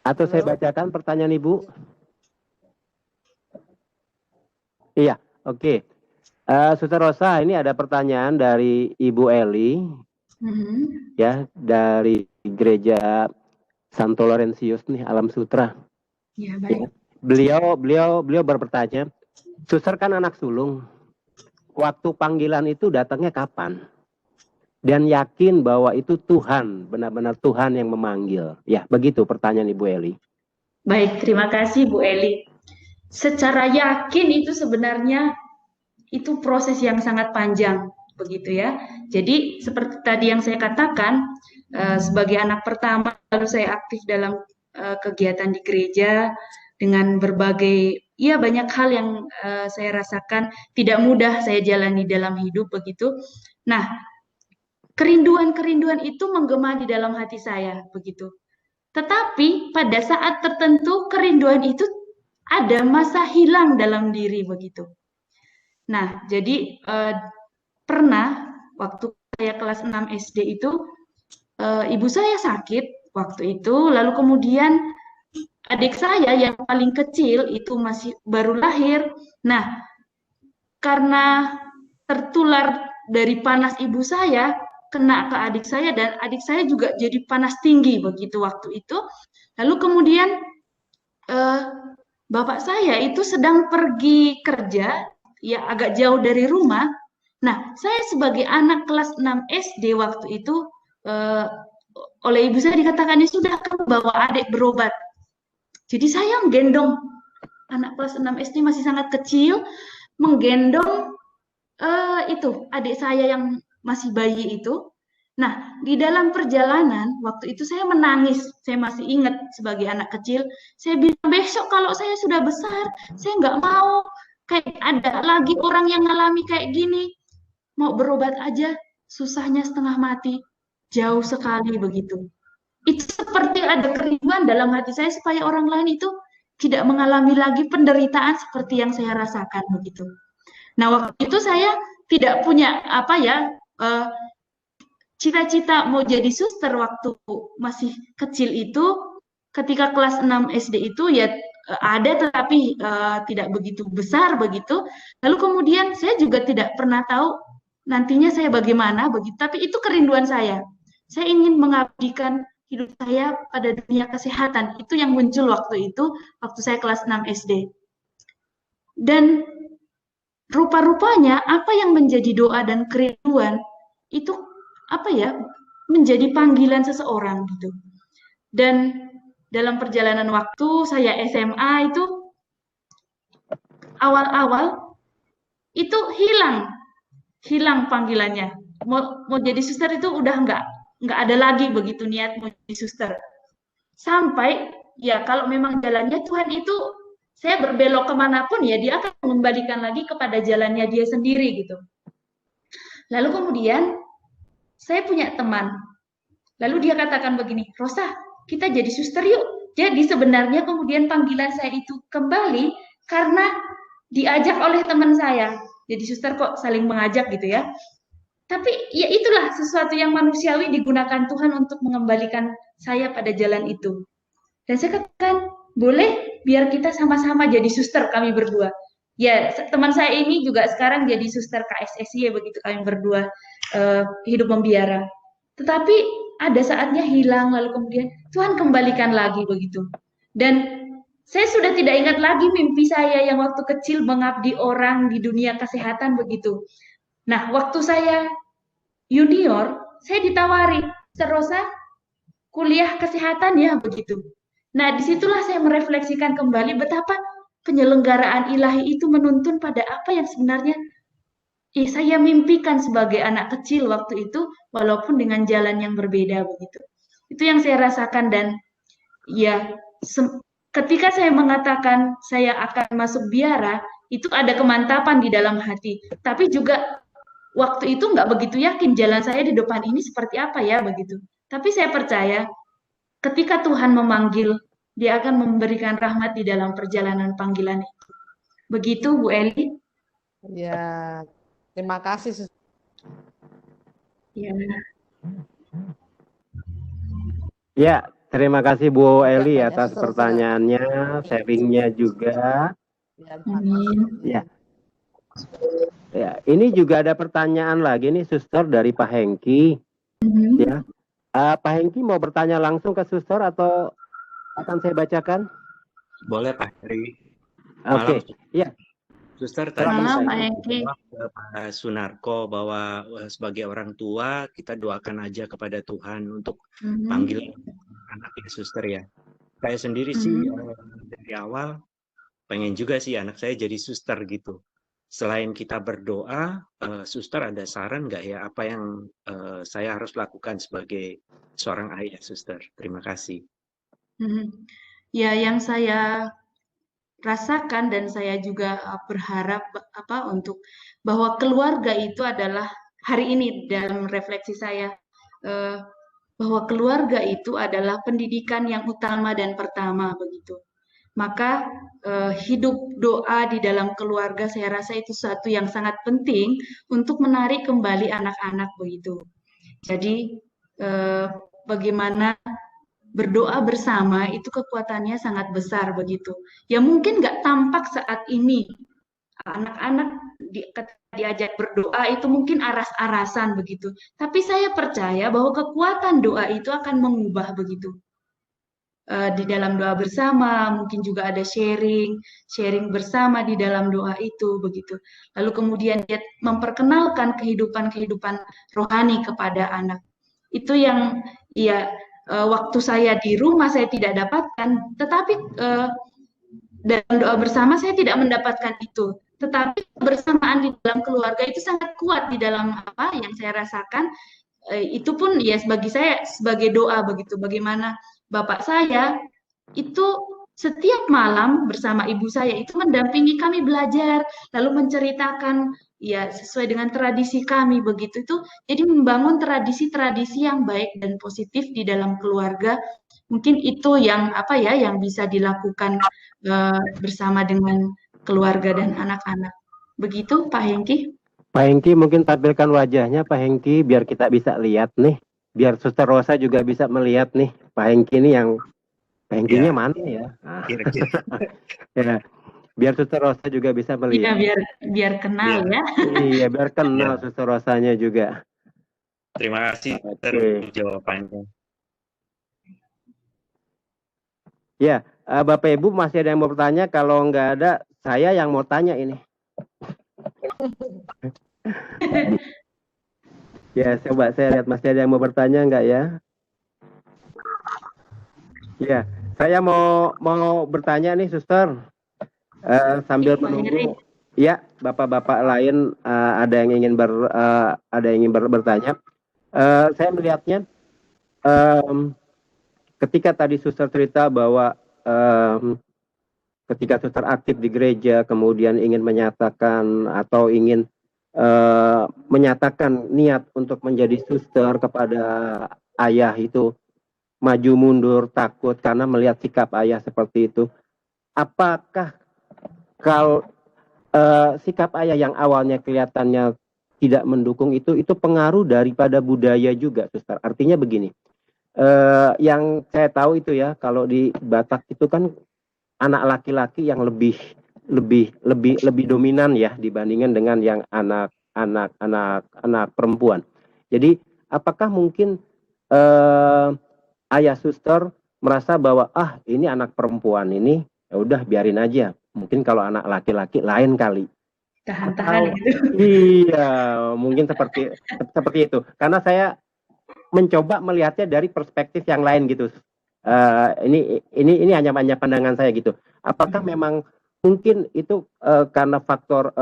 Atau saya bacakan pertanyaan Ibu. Iya, oke. Suster Rosa, ini ada pertanyaan dari Ibu Eli. Ya, dari gereja Santo Laurentius nih, Alam Sutra.
Ya, baik.
Ya, beliau bertanya, Suster kan anak sulung. Waktu panggilan itu datangnya kapan? Dan yakin bahwa itu Tuhan, benar-benar Tuhan yang memanggil. Ya, begitu pertanyaan Ibu Eli.
Baik, terima kasih Bu Eli. Secara yakin itu sebenarnya itu proses yang sangat panjang, begitu ya. Jadi seperti tadi yang saya katakan, sebagai anak pertama, lalu saya aktif dalam kegiatan di gereja dengan berbagai, ya banyak hal yang saya rasakan tidak mudah saya jalani dalam hidup begitu. Nah, kerinduan-kerinduan itu menggema di dalam hati saya begitu. Tetapi pada saat tertentu kerinduan itu ada masa hilang dalam diri begitu. Nah, jadi pernah waktu saya kelas 6 SD itu ibu saya sakit waktu itu, lalu kemudian adik saya yang paling kecil itu masih baru lahir. Nah, karena tertular dari panas ibu saya, kena ke adik saya dan adik saya juga jadi panas tinggi begitu waktu itu. Lalu kemudian bapak saya itu sedang pergi kerja, ya agak jauh dari rumah. Nah, saya sebagai anak kelas 6 SD waktu itu oleh ibu saya dikatakan, ya sudah kamu bawa adik berobat. Jadi saya menggendong anak kelas 6 SD masih sangat kecil, menggendong itu adik saya yang masih bayi itu. Nah, di dalam perjalanan waktu itu saya menangis. Saya masih ingat sebagai anak kecil, saya bilang besok kalau saya sudah besar, saya nggak mau kayak ada lagi orang yang ngalami kayak gini. Mau berobat aja, susahnya setengah mati, jauh sekali begitu. Itu seperti ada kerinduan dalam hati saya supaya orang lain itu tidak mengalami lagi penderitaan seperti yang saya rasakan begitu. Nah, waktu itu saya tidak punya cita-cita mau jadi suster waktu masih kecil itu. Ketika kelas 6 SD itu ya ada, tetapi tidak begitu besar begitu. Lalu kemudian saya juga tidak pernah tahu nantinya saya bagaimana begitu, tapi itu kerinduan saya. Saya ingin mengabdikan hidup saya pada dunia kesehatan. Itu yang muncul waktu itu, waktu saya kelas 6 SD. Dan rupa-rupanya apa yang menjadi doa dan kerinduan itu menjadi panggilan seseorang gitu. Dan dalam perjalanan waktu saya SMA itu awal-awal itu hilang panggilannya. Mau jadi suster itu udah nggak ada lagi begitu niat mau jadi suster. Sampai ya kalau memang jalannya Tuhan itu, saya berbelok kemanapun ya dia akan mengembalikan lagi kepada jalannya dia sendiri gitu. Lalu kemudian saya punya teman. Lalu dia katakan begini, Rosa, kita jadi suster yuk. Jadi sebenarnya kemudian panggilan saya itu kembali karena diajak oleh teman saya. Jadi suster kok saling mengajak gitu ya. Tapi ya itulah sesuatu yang manusiawi digunakan Tuhan untuk mengembalikan saya pada jalan itu. Dan saya katakan, boleh biar kita sama-sama jadi suster kami berdua. Ya, teman saya ini juga sekarang jadi suster KSSI ya begitu, kami berdua hidup membiara. Tetapi ada saatnya hilang, lalu kemudian Tuhan kembalikan lagi begitu. Dan saya sudah tidak ingat lagi mimpi saya yang waktu kecil mengabdi orang di dunia kesehatan begitu. Nah, waktu saya junior, saya ditawari, Rosa, kuliah kesehatan ya begitu. Nah, disitulah saya merefleksikan kembali betapa penyelenggaraan ilahi itu menuntun pada apa yang sebenarnya saya mimpikan sebagai anak kecil waktu itu, walaupun dengan jalan yang berbeda begitu. Itu yang saya rasakan dan ya ketika saya mengatakan saya akan masuk biara, itu ada kemantapan di dalam hati. Tapi juga waktu itu nggak begitu yakin jalan saya di depan ini seperti apa ya begitu. Tapi saya percaya ketika Tuhan memanggil, Dia akan memberikan rahmat di dalam perjalanan panggilan itu. Begitu, Bu Eli?
Ya, terima kasih.
Ya.
Ya, terima kasih Bu Eli
Ya,
atas
Suster.
pertanyaannya, sharingnya juga.
Ya,
Amin.
Ya. Ya, ini juga ada pertanyaan lagi nih, Suster, dari Pak Hengki. Ya, Pak Hengki mau bertanya langsung ke Suster atau akan saya bacakan?
Boleh Pak Heri.
Oke, ya.
Suster, tadi
Malam,
saya
Pak Hengki.
jawab ke Pak Sunarko bahwa sebagai orang tua kita doakan aja kepada Tuhan untuk panggil anak ya Suster ya. Saya sendiri sih dari awal pengen juga sih anak saya jadi suster gitu. Selain kita berdoa, Suster ada saran nggak ya apa yang saya harus lakukan sebagai seorang ayah Suster? Terima kasih.
Ya, yang saya rasakan dan saya juga berharap untuk bahwa keluarga itu adalah hari ini dalam refleksi saya bahwa keluarga itu adalah pendidikan yang utama dan pertama begitu. Maka hidup doa di dalam keluarga saya rasa itu satu yang sangat penting untuk menarik kembali anak-anak begitu. Jadi bagaimana berdoa bersama itu kekuatannya sangat besar begitu. Ya mungkin nggak tampak saat ini anak-anak diajak berdoa itu mungkin aras-arasan begitu. Tapi saya percaya bahwa kekuatan doa itu akan mengubah begitu. Di dalam doa bersama mungkin juga ada sharing bersama di dalam doa itu begitu. Lalu kemudian dia memperkenalkan kehidupan rohani kepada anak. Itu yang waktu saya di rumah saya tidak dapatkan, tetapi dalam doa bersama saya tidak mendapatkan itu. Tetapi kebersamaan di dalam keluarga itu sangat kuat di dalam apa yang saya rasakan. Itu pun ya bagi saya sebagai doa begitu. Bagaimana bapak saya itu setiap malam bersama ibu saya itu mendampingi kami belajar, lalu menceritakan ya sesuai dengan tradisi kami begitu itu. Jadi membangun tradisi-tradisi yang baik dan positif di dalam keluarga. Mungkin itu yang yang bisa dilakukan bersama dengan keluarga dan anak-anak. Begitu Pak Hengki?
Pak Hengki mungkin tampilkan wajahnya Pak Hengki biar kita bisa lihat nih. Biar Suster Rosa juga bisa melihat nih Pak Hengki ini yang Pak Hengkinya mana ya? Ya. Biar Suster Rosa juga bisa melihat.
Iya, biar kenal ya.
Iya, biar kenal Suster Rosanya juga.
Terima kasih jawabannya.
Ya, Bapak Ibu masih ada yang mau bertanya? Kalau nggak ada, saya yang mau tanya ini. Ya, coba saya lihat masih ada yang mau bertanya nggak ya? Ya, saya mau bertanya nih, Suster. Sambil menunggu, ya, bapak-bapak lain ada yang ingin bertanya. Saya melihatnya ketika tadi Suster cerita bahwa ketika Suster aktif di gereja, kemudian ingin menyatakan atau ingin menyatakan niat untuk menjadi suster kepada ayah itu maju mundur takut karena melihat sikap ayah seperti itu. Apakah kalau sikap ayah yang awalnya kelihatannya tidak mendukung itu pengaruh daripada budaya juga, Suster? Artinya begini, yang saya tahu itu ya, kalau di Batak itu kan anak laki-laki yang lebih dominan ya dibandingkan dengan yang anak perempuan. Jadi apakah mungkin ayah Suster merasa bahwa ini anak perempuan ini ya udah biarin aja, mungkin kalau anak laki-laki lain kali
tahan-tahan gitu.
Iya, mungkin seperti itu karena saya mencoba melihatnya dari perspektif yang lain gitu, ini hanya pandangan saya gitu. Apakah memang mungkin itu karena faktor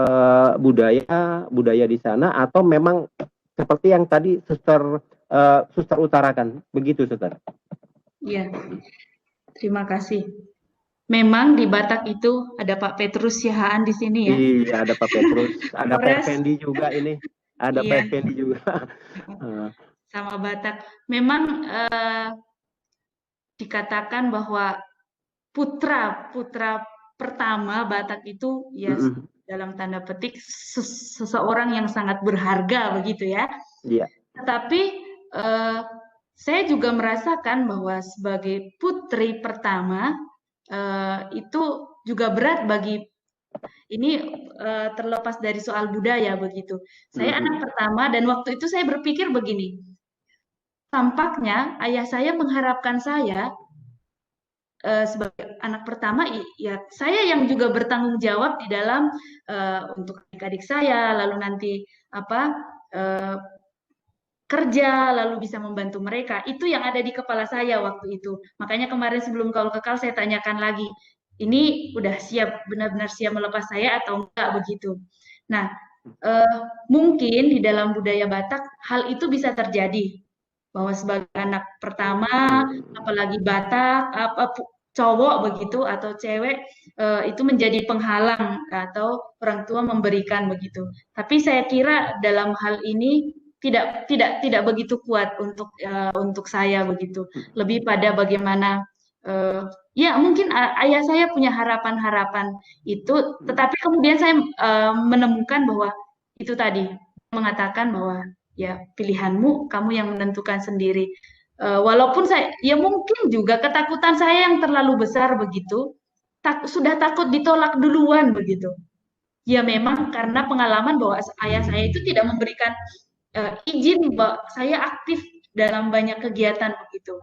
budaya di sana, atau memang seperti yang tadi Suster utarakan, begitu Suster?
Iya, terima kasih. Memang di Batak itu ada Pak Petrus Sihaan di sini ya.
Iya, ada Pak Petrus, ada Pak
Polres.
Effendi juga ini, ada Pak
Iya.
Effendi juga.
Sama Batak. Memang dikatakan bahwa putra pertama Batak itu ya dalam tanda petik seseorang yang sangat berharga begitu ya.
Iya.
Tetapi saya juga merasakan bahwa sebagai putri pertama itu juga berat bagi ini, terlepas dari soal budaya begitu. Saya anak pertama dan waktu itu saya berpikir begini, tampaknya ayah saya mengharapkan saya sebagai anak pertama, ya saya yang juga bertanggung jawab di dalam untuk adik-adik saya, lalu nanti kerja, lalu bisa membantu mereka. Itu yang ada di kepala saya waktu itu. Makanya kemarin sebelum Kaul Kekal saya tanyakan lagi, ini udah siap, benar-benar siap melepas saya atau enggak begitu. Nah, mungkin di dalam budaya Batak hal itu bisa terjadi, bahwa sebagai anak pertama, apalagi Batak, cowok begitu atau cewek, itu menjadi penghalang atau orang tua memberikan begitu. Tapi saya kira dalam hal ini tidak begitu kuat untuk saya begitu. Lebih pada bagaimana ya mungkin ayah saya punya harapan-harapan itu, tetapi kemudian saya menemukan bahwa itu tadi mengatakan bahwa ya pilihanmu, kamu yang menentukan sendiri. Walaupun saya ya mungkin juga ketakutan saya yang terlalu besar begitu, sudah takut ditolak duluan begitu. Ya memang karena pengalaman bahwa ayah saya itu tidak memberikan izin bahwa saya aktif dalam banyak kegiatan begitu.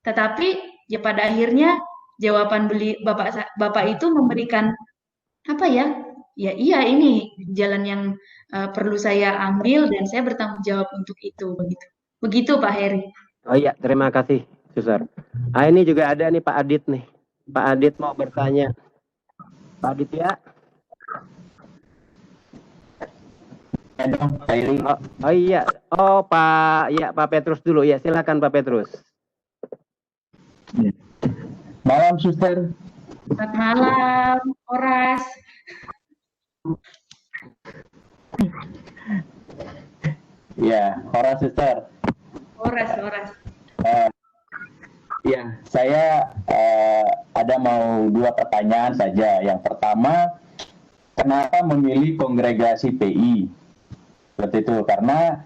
Tetapi ya pada akhirnya jawaban bapak itu memberikan apa ya? Ya iya, ini jalan yang perlu saya ambil dan saya bertanggung jawab untuk itu begitu. Begitu Pak Heri.
Oh iya, terima kasih Suster. Ini juga ada nih Pak Adit nih. Pak Adit mau bertanya. Pak Adit ya. Oh iya, Pak Petrus dulu ya, silakan Pak Petrus.
Malam Suster.
Selamat malam, Horas.
Ya, Horas Suster.
Horas.
Ya, saya ada mau 2 pertanyaan saja. Yang pertama, kenapa memilih kongregasi PI? Seperti itu, karena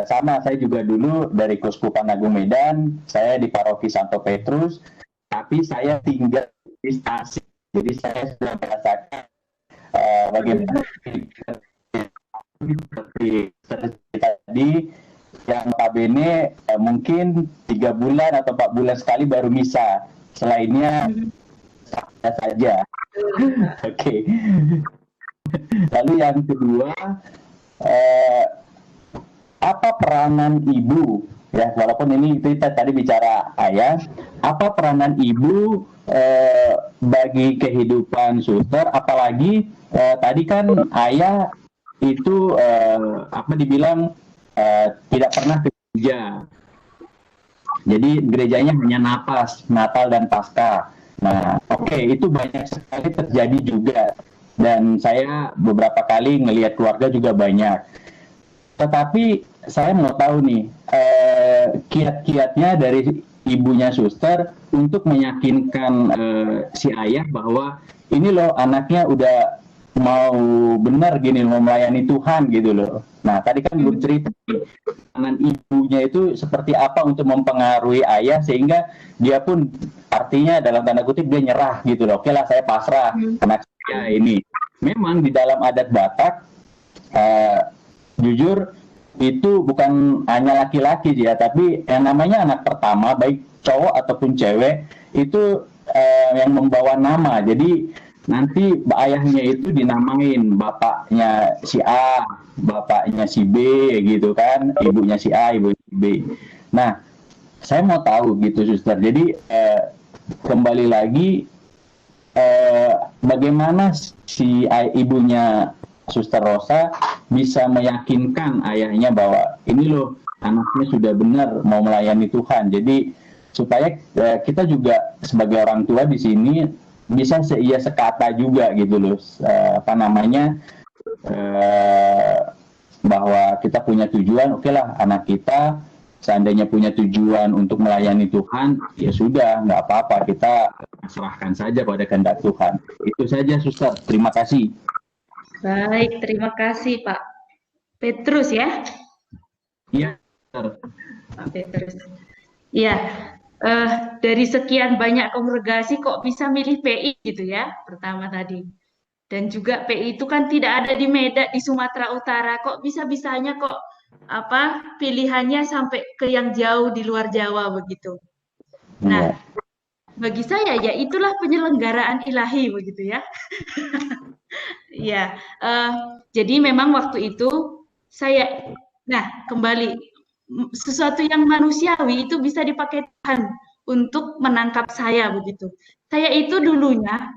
sama saya juga dulu dari Keuskupan Agung Medan, saya di Paroki Santo Petrus, tapi saya tinggal di Tasik. Jadi saya sudah merasakan bagaimana seperti tadi yang notabene mungkin 3 bulan atau 4 bulan sekali baru misa, selainnya saja. Oke. Lalu yang kedua, apa peranan ibu, ya walaupun ini kita tadi bicara ayah, apa peranan ibu bagi kehidupan Suster, apalagi tadi kan ayah itu dibilang tidak pernah ke gereja, jadi gerejanya hanya Natal dan Paskah. Nah, itu banyak sekali terjadi juga. Dan saya beberapa kali ngelihat keluarga juga banyak. Tetapi saya mau tahu nih, kiat-kiatnya dari ibunya Suster untuk meyakinkan si ayah bahwa ini loh anaknya udah mau benar gini, mau melayani Tuhan gitu loh. Nah, tadi kan Ibu cerita tangan ibunya itu seperti apa untuk mempengaruhi ayah sehingga dia pun artinya dalam tanda kutip dia nyerah gitu loh. Oke lah, saya pasrah anak saya ini. Memang di dalam adat Batak jujur itu bukan hanya laki-laki ya, tapi yang namanya anak pertama baik cowok ataupun cewek itu yang membawa nama. Jadi nanti ayahnya itu dinamain, bapaknya si A, bapaknya si B gitu kan, ibunya si A, ibu si B. Nah, saya mau tahu gitu, Suster. Jadi kembali lagi, bagaimana si ibunya Suster Rosa bisa meyakinkan ayahnya bahwa ini loh anaknya sudah benar mau melayani Tuhan. Jadi supaya kita juga sebagai orang tua di sini bisa seia sekata juga gitu loh, bahwa kita punya tujuan. Oke lah, anak kita seandainya punya tujuan untuk melayani Tuhan, ya sudah, nggak apa-apa, kita serahkan saja pada kehendak Tuhan. Itu saja, Suster. Terima kasih.
Baik, terima kasih Pak Petrus ya.
Iya, Suster.
Pak Petrus. Iya, dari sekian banyak kongregasi kok bisa milih PI gitu ya, pertama tadi. Dan juga PI itu kan tidak ada di Medan, di Sumatera Utara. Kok bisa-bisanya kok pilihannya sampai ke yang jauh di luar Jawa begitu. Nah, bagi saya ya itulah penyelenggaraan ilahi begitu ya. Ya, jadi memang waktu itu kembali, sesuatu yang manusiawi itu bisa dipakai Tuhan untuk menangkap saya begitu. Saya itu dulunya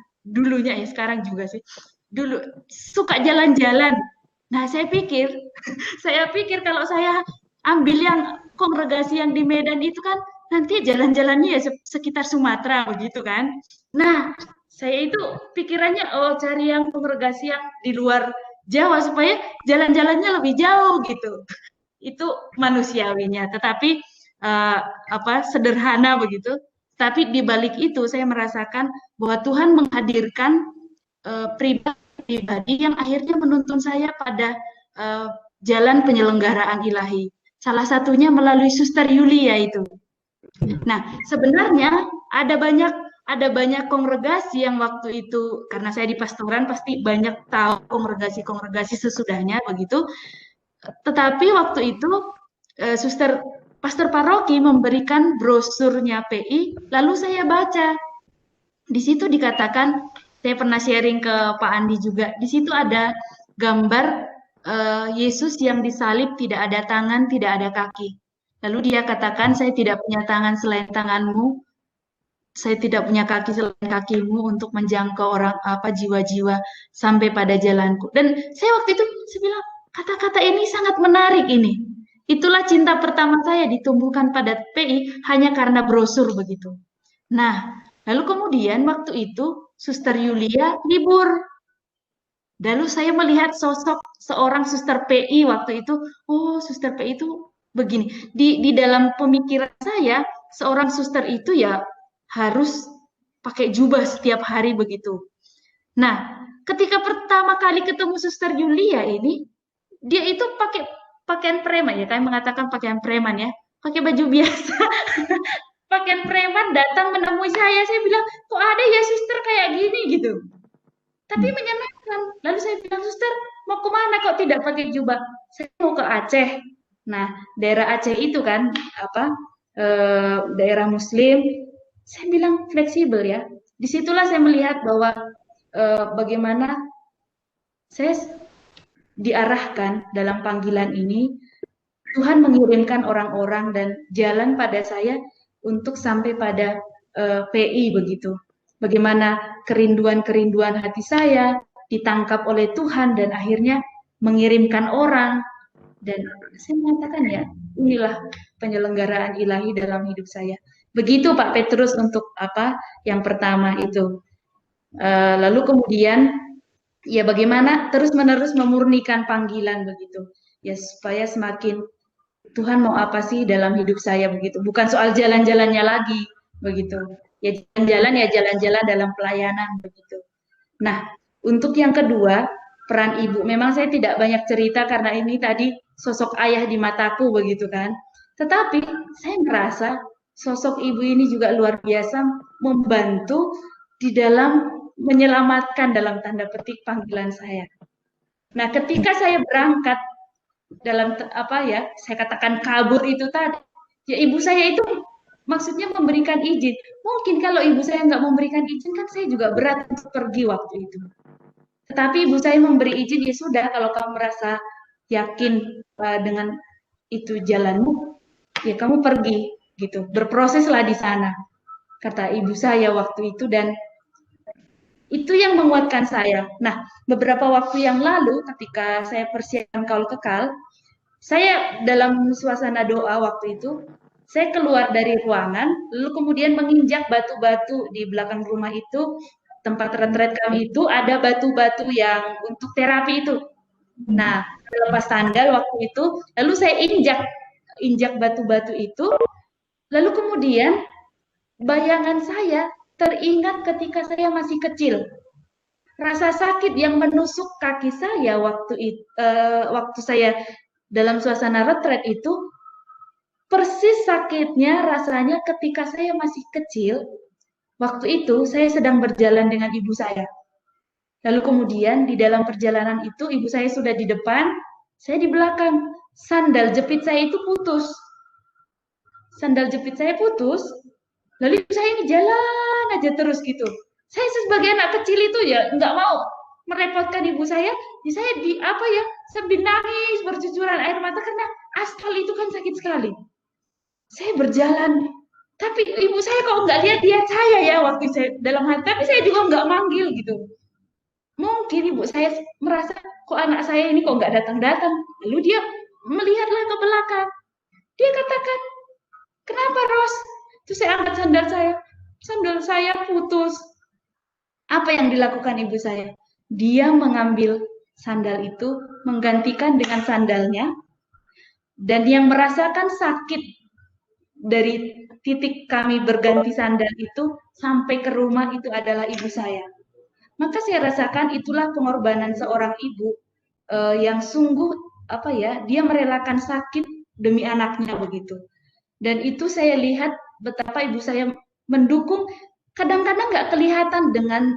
ya, sekarang juga sih, dulu suka jalan-jalan. Nah, saya pikir kalau saya ambil yang kongregasi yang di Medan itu kan nanti jalan-jalannya ya sekitar Sumatera begitu kan. Nah, saya itu pikirannya cari yang kongregasi yang di luar Jawa supaya jalan-jalannya lebih jauh gitu. Itu manusiawinya, tetapi sederhana begitu. Tapi di balik itu saya merasakan bahwa Tuhan menghadirkan pribadi yang akhirnya menuntun saya pada jalan penyelenggaraan ilahi. Salah satunya melalui Suster Yulia itu. Nah, sebenarnya ada banyak kongregasi yang waktu itu, karena saya di pastoran pasti banyak tahu kongregasi sesudahnya begitu. Tetapi waktu itu pastor paroki memberikan brosurnya PI, lalu saya baca. Di situ dikatakan, saya pernah sharing ke Pak Andi juga, di situ ada gambar Yesus yang disalib, tidak ada tangan, tidak ada kaki. Lalu dia katakan, saya tidak punya tangan selain tanganmu, saya tidak punya kaki selain kakimu untuk menjangkau jiwa-jiwa sampai pada jalanku. Dan saya waktu itu saya bilang, kata-kata ini sangat menarik ini. Itulah cinta pertama saya ditumbuhkan pada PI hanya karena brosur begitu. Nah, lalu kemudian waktu itu Suster Yulia libur. Lalu saya melihat sosok seorang Suster PI waktu itu. Oh, Suster PI itu begini. Di dalam pemikiran saya, seorang suster itu ya harus pakai jubah setiap hari begitu. Nah, ketika pertama kali ketemu Suster Yulia ini, dia itu pakai pakaian preman ya, kayak mengatakan pakaian preman ya, pakai baju biasa. Pakaian preman datang menemui saya bilang, kok ada ya suster kayak gini gitu. Tapi menyenangkan. Lalu saya bilang, suster mau kemana kok tidak pakai jubah? Saya mau ke Aceh. Nah, daerah Aceh itu kan daerah Muslim. Saya bilang fleksibel ya. Disitulah saya melihat bahwa bagaimana saya diarahkan dalam panggilan ini, Tuhan mengirimkan orang-orang dan jalan pada saya untuk sampai pada PI begitu. Bagaimana kerinduan-kerinduan hati saya ditangkap oleh Tuhan dan akhirnya mengirimkan orang. Dan saya mengatakan ya, inilah penyelenggaraan ilahi dalam hidup saya. Begitu Pak Petrus untuk yang pertama itu. Lalu kemudian ya bagaimana terus-menerus memurnikan panggilan begitu. Ya supaya semakin Tuhan mau apa sih dalam hidup saya begitu. Bukan soal jalan-jalannya lagi begitu. Ya jalan-jalan dalam pelayanan begitu. Nah, untuk yang kedua, peran ibu. Memang saya tidak banyak cerita karena ini tadi sosok ayah di mataku begitu kan. Tetapi saya merasa sosok ibu ini juga luar biasa membantu di dalam menyelamatkan dalam tanda petik panggilan saya. Nah, ketika saya berangkat dalam saya katakan kabur itu tadi, ya ibu saya itu maksudnya memberikan izin. Mungkin kalau ibu saya nggak memberikan izin kan saya juga berat untuk pergi waktu itu. Tetapi ibu saya memberi izin, ya sudah kalau kamu merasa yakin dengan itu jalanmu, ya kamu pergi. gitu. Berproseslah di sana, kata ibu saya waktu itu, dan itu yang menguatkan saya. Nah, beberapa waktu yang lalu ketika saya persiapan kaul kekal, saya dalam suasana doa waktu itu, saya keluar dari ruangan, lalu kemudian menginjak batu-batu di belakang rumah itu, tempat retret kami itu ada batu-batu yang untuk terapi itu. Nah, lepas sandal waktu itu, lalu saya injak batu-batu itu, lalu kemudian bayangan saya teringat ketika saya masih kecil. Rasa sakit yang menusuk kaki saya waktu saya dalam suasana retret itu persis sakitnya rasanya ketika saya masih kecil. Waktu itu saya sedang berjalan dengan ibu saya. Lalu kemudian di dalam perjalanan itu ibu saya sudah di depan, saya di belakang. Sandal jepit saya itu putus. Sandal jepit saya putus. Lalu ibu saya ini jalan aja terus gitu. Saya sebagai anak kecil itu ya nggak mau merepotkan ibu saya. Saya sambil nangis bercucuran air mata karena aspal itu kan sakit sekali. Saya berjalan, tapi ibu saya kok nggak lihat saya ya waktu saya dalam hati, tapi saya juga nggak manggil gitu. Mungkin ibu saya merasa kok anak saya ini kok nggak datang-datang. Lalu dia melihatlah ke belakang. Dia katakan, kenapa Ros? Terus saya angkat sandal saya putus. Apa yang dilakukan ibu saya? Dia mengambil sandal itu, menggantikan dengan sandalnya, dan yang merasakan sakit dari titik kami berganti sandal itu sampai ke rumah itu adalah ibu saya. Maka saya rasakan itulah pengorbanan seorang ibu yang sungguh dia merelakan sakit demi anaknya begitu. Dan itu saya lihat betapa ibu saya mendukung, kadang-kadang nggak kelihatan dengan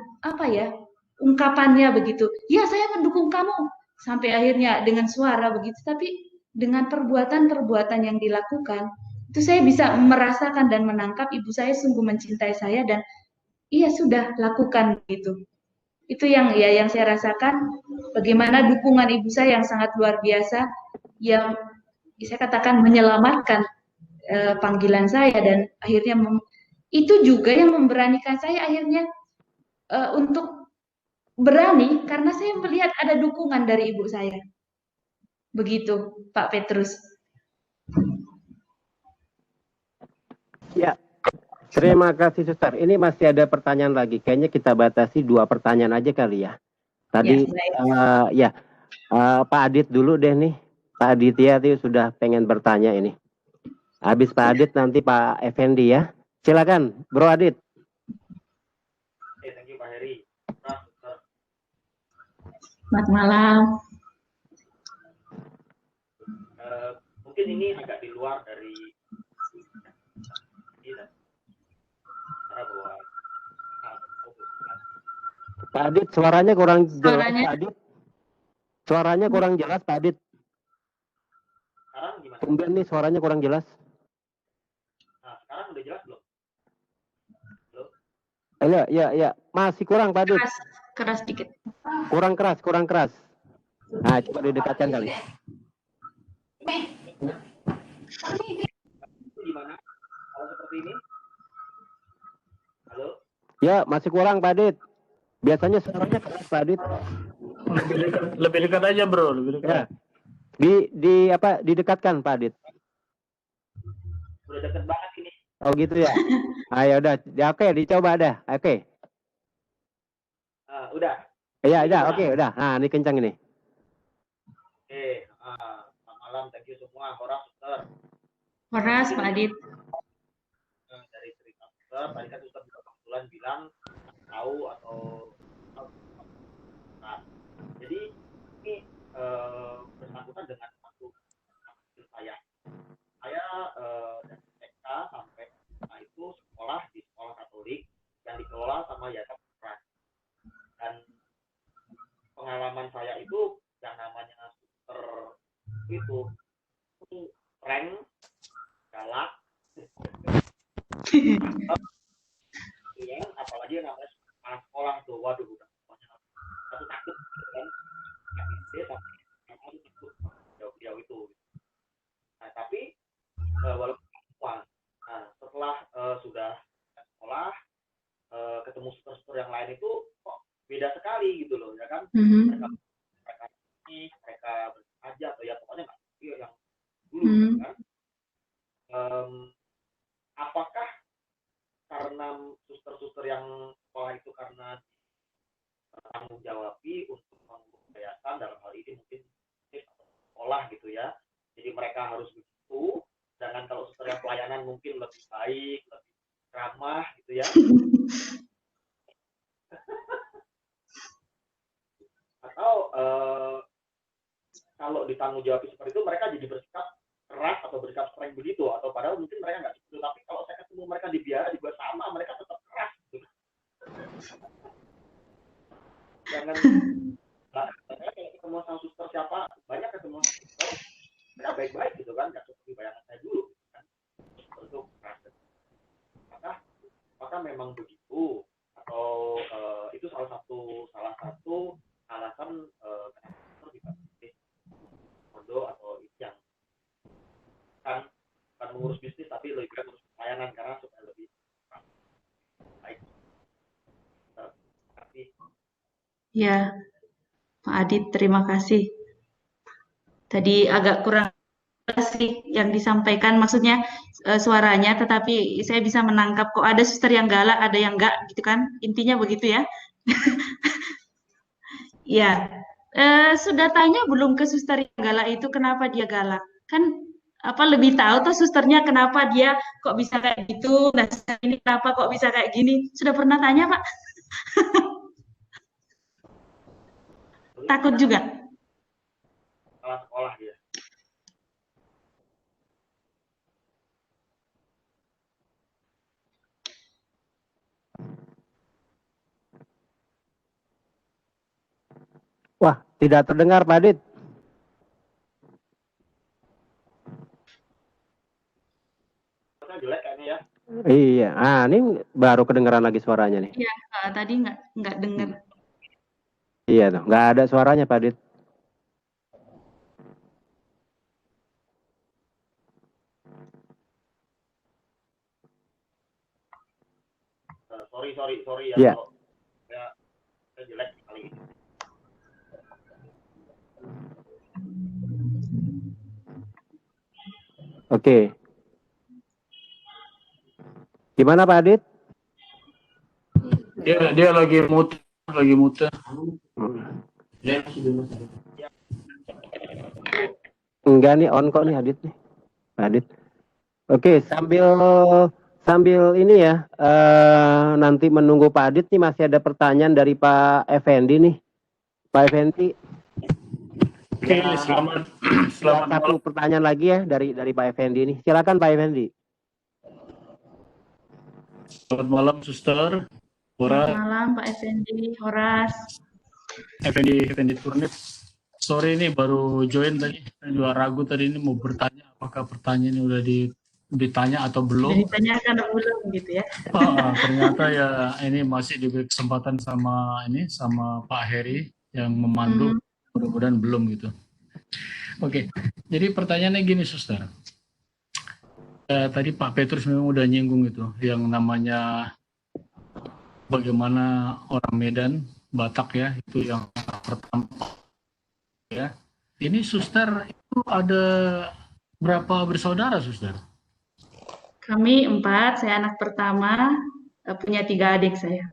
ungkapannya begitu. Ya, saya mendukung kamu sampai akhirnya dengan suara begitu, tapi dengan perbuatan-perbuatan yang dilakukan itu saya bisa merasakan dan menangkap ibu saya sungguh mencintai saya dan iya sudah lakukan gitu. Itu yang saya rasakan, bagaimana dukungan ibu saya yang sangat luar biasa, yang saya katakan menyelamatkan panggilan saya, dan akhirnya itu juga yang memberanikan saya akhirnya untuk berani karena saya melihat ada dukungan dari ibu saya. Begitu, Pak Petrus.
Ya, terima kasih Suster. Ini masih ada pertanyaan lagi. Kayaknya kita batasi 2 pertanyaan aja kali ya. Tadi Pak Adit dulu deh nih. Pak Aditya tuh sudah pengen bertanya ini. Habis Pak Adit nanti Pak Effendi ya. Silakan, Bro Adit.
Thank you Pak Heri.
Selamat malam.
Mungkin ini agak di luar dari
Pak Adit, suaranya kurang jelas, Pak Adit. Suaranya kurang jelas, Pak Adit.
Sekarang gimana?
Tumben nih suaranya kurang jelas.
Nah, sekarang udah jelas belum?
Ya. Masih kurang, Pak Adit.
Keras dikit.
Kurang keras. Nah, coba didekatkan kali.
Gimana? Kalau seperti ini? Halo?
Ya, masih kurang, Pak Adit. Biasanya suaranya keras, Pak Adit.
Lebih dekat aja, Bro. Lebih dekat.
Ya. Didekatkan, Pak Adit.
Udah deket banget ini.
Oh gitu ya. Ya udah. Ya, oke, dicoba dah. Oke.
Udah.
Ya, udah. Oke, udah. Nah, ini kencang ini.
Oke. Selamat malam. Thank you semua. Horas, Suster.
Horas, Pak Adit.
Dari cerita Suster, tadi kan Suster juga kebetulan bilang tahu atau jadi ini bersangkutan dengan satu saya dari TK sampai itu sekolah di sekolah Katolik yang dikelola sama Yayasan Trans, dan pengalaman saya itu yang namanya Suster itu rank galak apalagi yang namanya sekolah tuh, waduh udah aku takut kan jauh-jauh itu. Nah tapi walaupun beda sekali gitu loh, ya kan?
Mhm.
Mereka ini, mereka aja atau ya pokoknya nggak yang dulu gitu kan. Apakah karena suster-suster yang sekolah itu karena tanggung jawabi untuk mengurus yayasan dalam hal ini mungkin sekolah gitu ya, jadi mereka harus begitu. Sedangkan kalau suster yang pelayanan mungkin lebih baik, lebih ramah gitu ya. Atau kalau ditanggung jawab seperti itu mereka jadi bersikap keras atau bersikap streng begitu, atau padahal mungkin mereka nggak gitu, tapi kalau saya ketemu mereka di biara juga sama, mereka tetap keras gitu. Jangan saya kayak ketemu sama suster siapa, banyak ketemu suster mereka baik-baik gitu kan, nggak seperti bayangan saya dulu gitu kan. Untuk keras. Apakah memang begitu, atau itu salah satu alasan kenapa bisa pilih Ordo atau itu yang kan mengurus bisnis tapi lebih baik mengurus pelayanan karena supaya lebih baik.
Ya, Pak Adit, terima kasih. Tadi agak kurang sih yang disampaikan, maksudnya suaranya, tetapi saya bisa menangkap kok ada suster yang galak, ada yang enggak, gitu kan? Intinya begitu ya. Ya, sudah tanya belum ke suster yang galak itu kenapa dia galak? Kan apa lebih tahu tuh susternya kenapa dia kok bisa kayak gitu, nah ini kenapa kok bisa kayak gini? Sudah pernah tanya, Pak? Takut juga.
Sekolah dia.
Wah, tidak terdengar Pak Adit.
Jelek kayaknya ya.
Iya, ini baru kedengaran lagi suaranya nih.
Iya, tadi nggak dengar.
Iya tuh, nggak ada suaranya Pak Adit.
Sorry ya.
Iya.
Saya jelek kali ini.
Oke. Gimana Pak Adit?
Dia lagi mute.
Enggak nih, on kok nih Adit nih. Pak Adit. Oke, sambil ini ya, nanti menunggu Pak Adit nih masih ada pertanyaan dari Pak Effendi nih. Pak Effendi.
Oke, selamat
satu pertanyaan lagi ya dari Pak Effendi nih. Silakan Pak Effendi.
Selamat malam, Suster.
Selamat malam, Pak Effendi, Horas.
Effendi Turnip. Sorry ini baru join tadi. Juga ragu tadi ini mau bertanya apakah pertanyaan ini udah ditanya atau belum.
Ditanyakan atau belum gitu ya.
Ternyata ya ini masih diberi kesempatan sama Pak Heri yang memandu. Mudah-mudahan belum gitu. Oke, jadi pertanyaannya gini, Suster. Tadi Pak Petrus memang udah nyinggung itu, yang namanya bagaimana orang Medan, Batak ya, itu yang pertama. Ya, ini Suster itu ada berapa bersaudara, Suster?
Kami 4, saya anak pertama, punya 3 adik saya.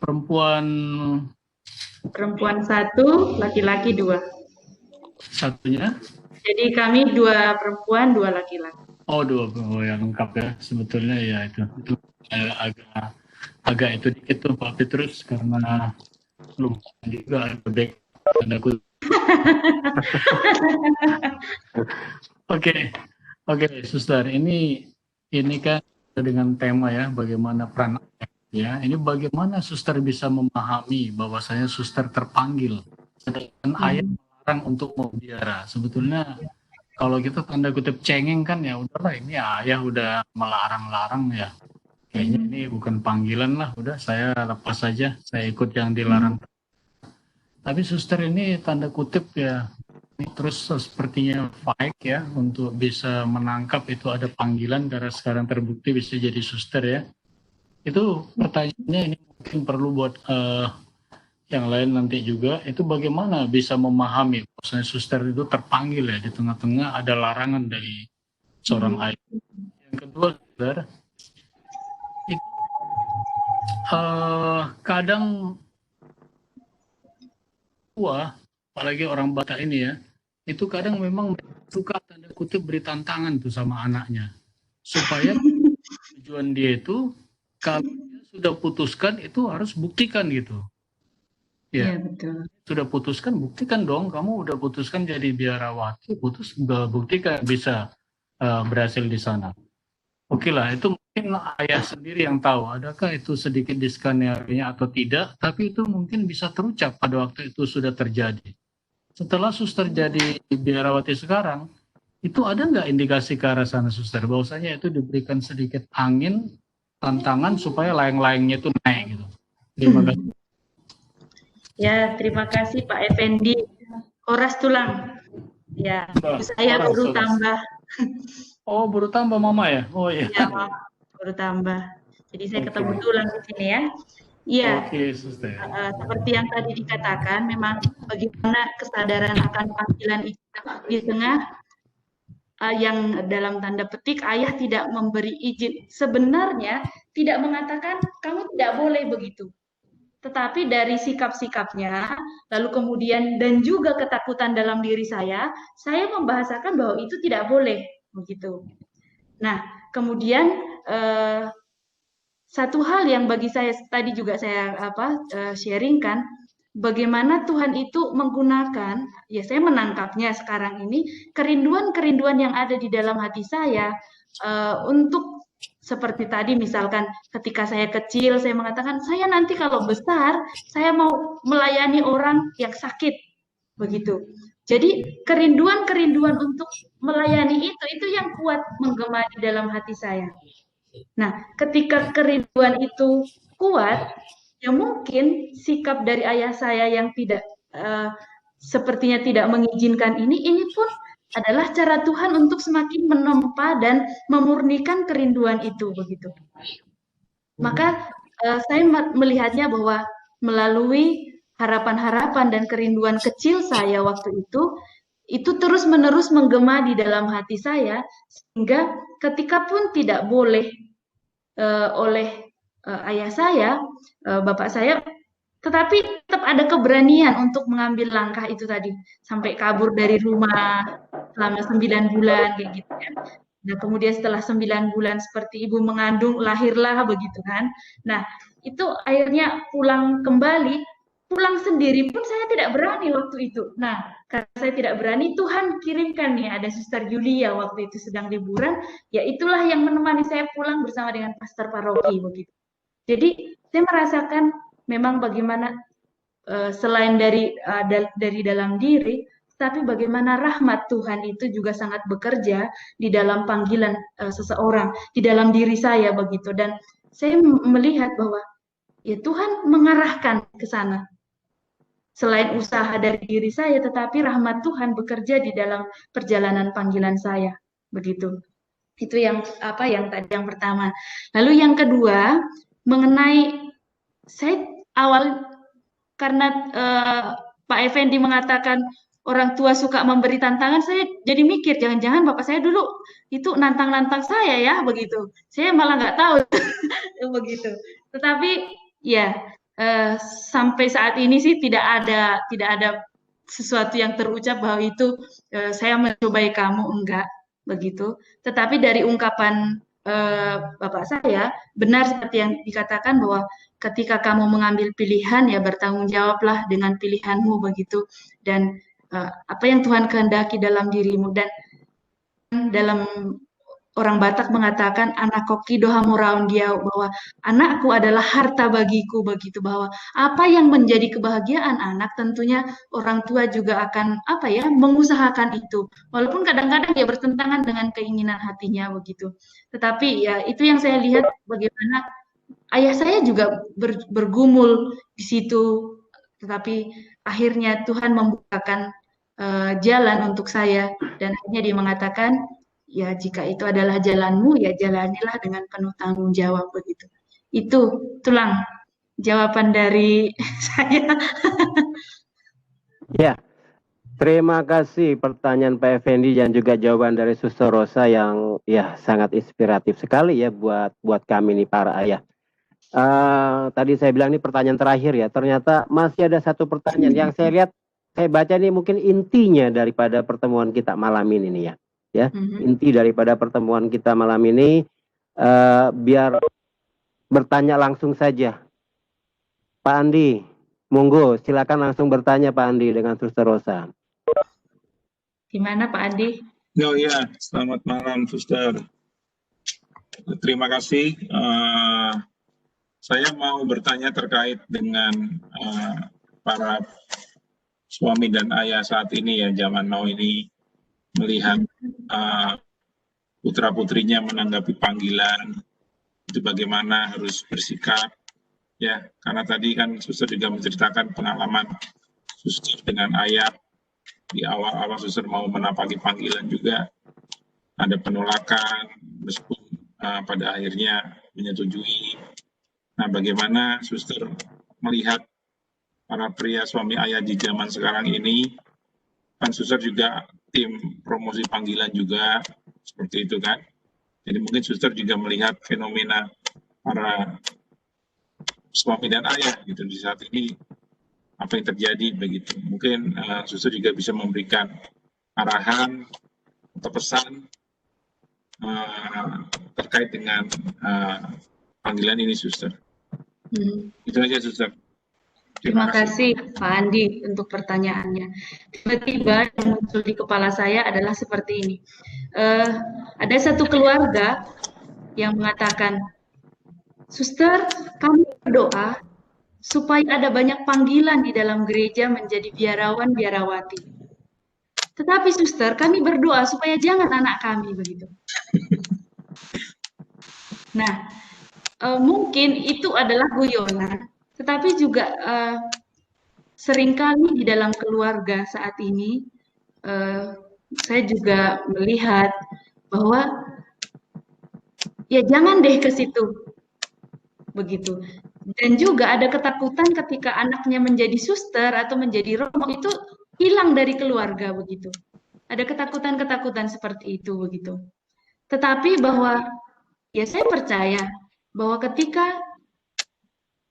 Perempuan 1, laki-laki 2.
Satunya?
Jadi kami 2 perempuan, 2 laki-laki.
Oh, 2, yang lengkap ya. Sebetulnya ya itu agak itu dikit tuh Pak Petrus karena lupa juga back tanda kutip. Oke, Suster. Ini kan dengan tema ya, bagaimana peran ya. Ini bagaimana Suster bisa memahami bahwasanya Suster terpanggil, sedangkan ayah melarang untuk memelihara. Sebetulnya kalau kita tanda kutip cengeng kan ya udahlah, ini ayah udah melarang-larang ya. Kayaknya ini bukan panggilan lah, udah saya lepas saja, saya ikut yang dilarang. Tapi Suster ini tanda kutip ya, ini terus sepertinya fight ya untuk bisa menangkap itu ada panggilan karena sekarang terbukti bisa jadi Suster ya. Itu pertanyaannya ini mungkin perlu buat yang lain nanti juga, itu bagaimana bisa memahami bahwasanya suster itu terpanggil ya di tengah-tengah ada larangan dari seorang ayah. Yang kedua, saudara, itu kadang tua, apalagi orang Batak ini ya, itu kadang memang suka tanda kutip beri tantangan tuh sama anaknya, supaya tujuan dia itu kalau dia sudah putuskan itu harus buktikan gitu. Ya,
betul.
Sudah putuskan, buktikan dong. Kamu udah putuskan jadi biarawati, buktikan bisa berhasil di sana. Oke lah, itu mungkin ayah sendiri yang tahu. Adakah itu sedikit diskenarionya atau tidak? Tapi itu mungkin bisa terucap pada waktu itu sudah terjadi. Setelah suster jadi biarawati sekarang, itu ada nggak indikasi ke arah sana suster? Bahwasanya itu diberikan sedikit angin, tantangan supaya layang-layangnya itu naik gitu. Terima kasih.
Ya, terima kasih Pak Effendi. Horas tulang. Ya, saya baru tambah.
Oh, baru tambah Mama ya? Oh iya.
Ya, Mama, baru tambah. Jadi saya ketemu tulang di sini ya. Iya.
Oke, suster.
Seperti yang tadi dikatakan, memang bagaimana kesadaran akan panggilan itu di tengah yang dalam tanda petik ayah tidak memberi izin. Sebenarnya tidak mengatakan kamu tidak boleh begitu. Tetapi dari sikap-sikapnya, lalu kemudian dan juga ketakutan dalam diri saya membahasakan bahwa itu tidak boleh begitu. Nah, kemudian satu hal yang bagi saya tadi juga saya sharingkan, bagaimana Tuhan itu menggunakan, ya saya menangkapnya sekarang ini kerinduan-kerinduan yang ada di dalam hati saya untuk seperti tadi misalkan ketika saya kecil saya mengatakan saya nanti kalau besar saya mau melayani orang yang sakit begitu. Jadi kerinduan-kerinduan untuk melayani itu yang kuat menggema di dalam hati saya. Nah, ketika kerinduan itu kuat, ya mungkin sikap dari ayah saya yang tidak sepertinya tidak mengizinkan ini pun adalah cara Tuhan untuk semakin menempa dan memurnikan kerinduan itu begitu. Maka saya melihatnya bahwa melalui harapan-harapan dan kerinduan kecil saya waktu itu terus-menerus menggema di dalam hati saya sehingga ketika pun tidak boleh oleh ayah saya, bapak saya, tetapi tetap ada keberanian untuk mengambil langkah itu tadi sampai kabur dari rumah selama 9 bulan kayak gitu kan. Nah, kemudian setelah 9 bulan seperti ibu mengandung lahirlah begitu kan. Nah, itu akhirnya pulang kembali, pulang sendiri pun saya tidak berani waktu itu. Nah, karena saya tidak berani, Tuhan kirimkan nih ada Suster Julia waktu itu sedang liburan, ya itulah yang menemani saya pulang bersama dengan pastor paroki begitu. Jadi saya merasakan memang bagaimana selain dari dalam diri, tapi bagaimana rahmat Tuhan itu juga sangat bekerja di dalam panggilan seseorang, di dalam diri saya begitu. Dan saya melihat bahwa ya Tuhan mengarahkan ke sana. Selain usaha dari diri saya, tetapi rahmat Tuhan bekerja di dalam perjalanan panggilan saya, begitu. Itu yang tadi yang pertama. Lalu yang kedua mengenai saya awal karena Pak Effendi mengatakan orang tua suka memberi tantangan, saya jadi mikir jangan-jangan bapak saya dulu itu nantang-nantang saya ya begitu. Saya malah nggak tahu begitu. Tetapi ya sampai saat ini sih tidak ada sesuatu yang terucap bahwa itu saya mencobai kamu, enggak begitu. Tetapi dari ungkapan bapak saya benar seperti yang dikatakan bahwa ketika kamu mengambil pilihan ya bertanggung jawablah dengan pilihanmu begitu, dan apa yang Tuhan kehendaki dalam dirimu. Dan dalam orang Batak mengatakan anak koki doha muraun dia, bahwa anakku adalah harta bagiku begitu, bahwa apa yang menjadi kebahagiaan anak tentunya orang tua juga akan mengusahakan itu walaupun kadang-kadang ya bertentangan dengan keinginan hatinya begitu. Tetapi ya itu yang saya lihat bagaimana ayah saya juga bergumul di situ, tetapi akhirnya Tuhan membukakan jalan untuk saya dan akhirnya dia mengatakan ya jika itu adalah jalanmu ya jalanilah dengan penuh tanggung jawab begitu. Tulang jawaban dari saya.
Ya, terima kasih pertanyaan Pak Effendi dan juga jawaban dari Suster Rosa yang ya sangat inspiratif sekali ya buat kami nih para ayah. Tadi saya bilang ini pertanyaan terakhir ya. Ternyata masih ada satu pertanyaan yang saya lihat, saya baca ini mungkin intinya daripada pertemuan kita malam ini nih ya. Ya, inti daripada pertemuan kita malam ini, biar bertanya langsung saja. Pak Andi, monggo silakan langsung bertanya Pak Andi dengan Suster Rosa.
Gimana Pak Andi?
Oh ya, selamat malam Suster. Terima kasih. Saya mau bertanya terkait dengan para suami dan ayah saat ini ya, zaman now ini, melihat putra-putrinya menanggapi panggilan, itu bagaimana harus bersikap. Ya, karena tadi kan Suster juga menceritakan pengalaman Suster dengan ayah. Di awal-awal Suster mau menapaki panggilan juga ada penolakan, meskipun pada akhirnya menyetujui. Nah, bagaimana Suster melihat para pria suami ayah di zaman sekarang ini? Kan Suster juga tim promosi panggilan juga, seperti itu kan. Jadi mungkin Suster juga melihat fenomena para suami dan ayah gitu di saat ini, apa yang terjadi begitu. Mungkin Suster juga bisa memberikan arahan atau pesan terkait dengan panggilan ini, Suster. Itu aja, Suster.
Terima kasih Pak Andi untuk pertanyaannya. Tiba-tiba yang muncul di kepala saya adalah seperti ini. Ada satu keluarga yang mengatakan, Suster, kami berdoa supaya ada banyak panggilan di dalam gereja menjadi biarawan, biarawati. Tetapi Suster, kami berdoa supaya jangan anak kami begitu. Nah, mungkin itu adalah guyonan, tetapi juga seringkali di dalam keluarga saat ini, saya juga melihat bahwa ya jangan deh ke situ. Begitu. Dan juga ada ketakutan ketika anaknya menjadi suster atau menjadi romo itu hilang dari keluarga begitu. Ada ketakutan-ketakutan seperti itu begitu. Tetapi bahwa ya saya percaya bahwa ketika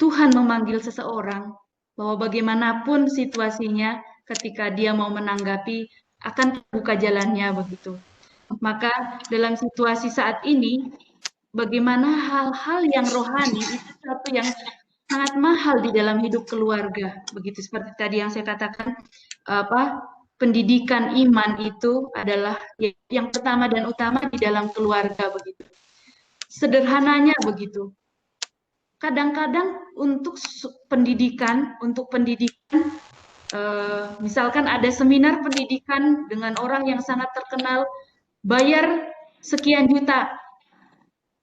Tuhan memanggil seseorang, bahwa bagaimanapun situasinya ketika dia mau menanggapi akan terbuka jalannya begitu. Maka dalam situasi saat ini bagaimana hal-hal yang rohani itu satu yang sangat mahal di dalam hidup keluarga. Begitu seperti tadi yang saya katakan, pendidikan iman itu adalah yang pertama dan utama di dalam keluarga begitu. Sederhananya begitu. Kadang-kadang untuk pendidikan, misalkan ada seminar pendidikan dengan orang yang sangat terkenal, bayar sekian juta.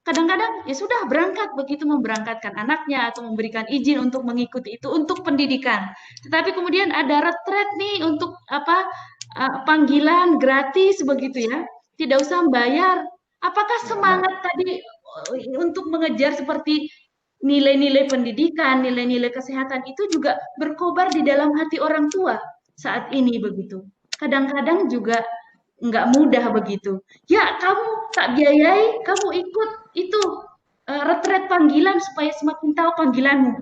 Kadang-kadang ya sudah berangkat begitu memberangkatkan anaknya atau memberikan izin untuk mengikuti itu untuk pendidikan. Tetapi kemudian ada retret nih untuk panggilan gratis begitu ya, tidak usah bayar. Apakah semangat tadi untuk mengejar seperti nilai-nilai pendidikan, nilai-nilai kesehatan itu juga berkobar di dalam hati orang tua saat ini begitu? Kadang-kadang juga nggak mudah begitu. Ya, kamu tak biayai, kamu ikut itu retret panggilan supaya semakin tahu panggilanmu.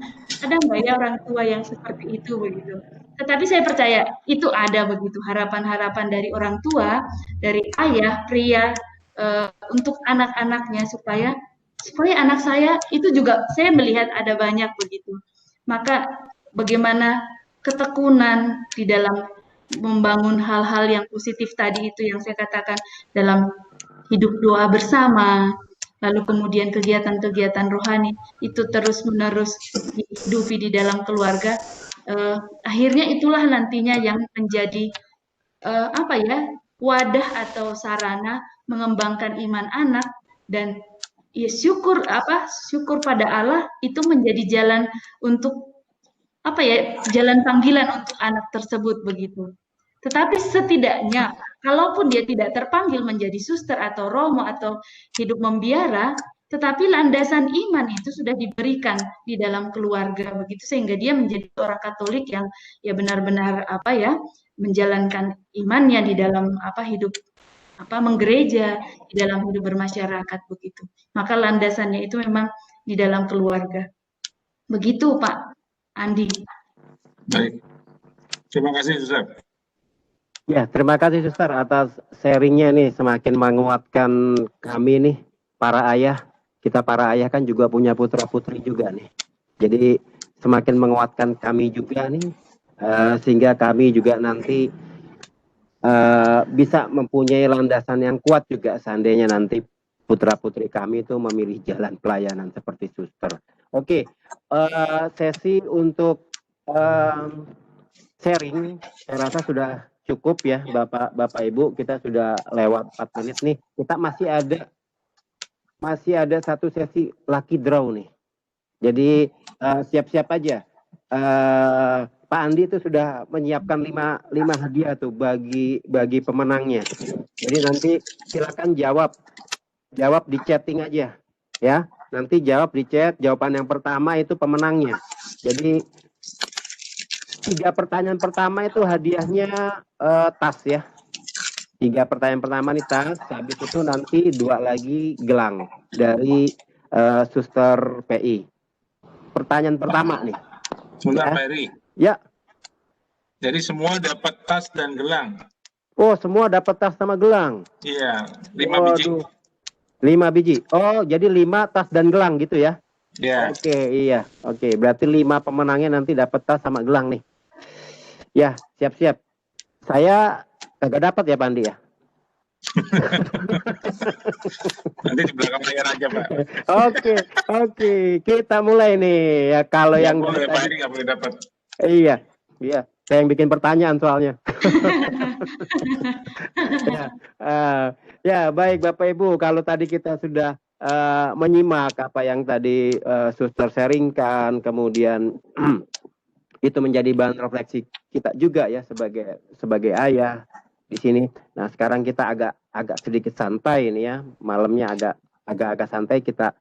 Ada nggak ya orang tua yang seperti itu begitu? Tetapi saya percaya itu ada begitu harapan-harapan dari orang tua, dari ayah, pria untuk anak-anaknya supaya anak saya itu juga saya melihat ada banyak begitu. Maka bagaimana ketekunan di dalam membangun hal-hal yang positif tadi itu yang saya katakan dalam hidup doa bersama, lalu kemudian kegiatan-kegiatan rohani itu terus-menerus dihidupi di dalam keluarga, akhirnya itulah nantinya yang menjadi wadah atau sarana mengembangkan iman anak dan ya syukur pada Allah itu menjadi jalan untuk jalan panggilan untuk anak tersebut begitu. Tetapi setidaknya kalaupun dia tidak terpanggil menjadi suster atau romo atau hidup membiara, tetapi landasan iman itu sudah diberikan di dalam keluarga begitu sehingga dia menjadi orang Katolik yang ya benar-benar menjalankan imannya di dalam hidup menggereja, di dalam hidup bermasyarakat begitu. Maka landasannya itu memang di dalam keluarga. Begitu Pak Andi.
Baik. Terima kasih, Suster.
Ya, terima kasih Suster atas sharingnya nih, semakin menguatkan kami nih, para ayah. Kita para ayah kan juga punya putra-putri juga nih. Jadi semakin menguatkan kami juga nih, sehingga kami juga nanti bisa mempunyai landasan yang kuat juga seandainya nanti putra-putri kami itu memilih jalan pelayanan seperti Suster. Oke, sesi untuk sharing saya rasa sudah cukup ya Bapak Ibu, kita sudah lewat 4 menit nih. Kita masih ada satu sesi lucky draw nih. Jadi siap-siap aja. Pak Andi itu sudah menyiapkan 5 hadiah tuh bagi pemenangnya. Jadi nanti silakan jawab di chatting aja ya. Nanti jawab di chat, jawaban yang pertama itu pemenangnya. Jadi 3 pertanyaan pertama itu hadiahnya tas ya. 3 pertanyaan pertama nih tas, habis itu nanti 2 lagi gelang dari Suster PI. Pertanyaan pertama nih.
Sebentar, Pak Eri.
Ya.
Jadi semua dapat tas dan gelang.
Oh, semua dapat tas sama gelang.
Iya, 5 biji.
5 biji. Oh, jadi 5 tas dan gelang gitu ya?
Iya.
Oke, iya. Oke, berarti 5 pemenangnya nanti dapat tas sama gelang nih. Ya, siap-siap. Saya kagak dapat ya, Pak Andi ya?
Nanti di belakang layar aja, Pak.
Oke. Kita mulai nih. Ya, kalau
Nggak
yang
boleh, Pak Eri nggak boleh dapat.
Iya. Saya yang bikin pertanyaan soalnya. Ya, baik Bapak Ibu. Kalau tadi kita sudah menyimak apa yang tadi Suster sharingkan, kemudian itu menjadi bahan refleksi kita juga ya sebagai ayah di sini. Nah, sekarang kita agak sedikit santai ini ya, malamnya agak santai. Kita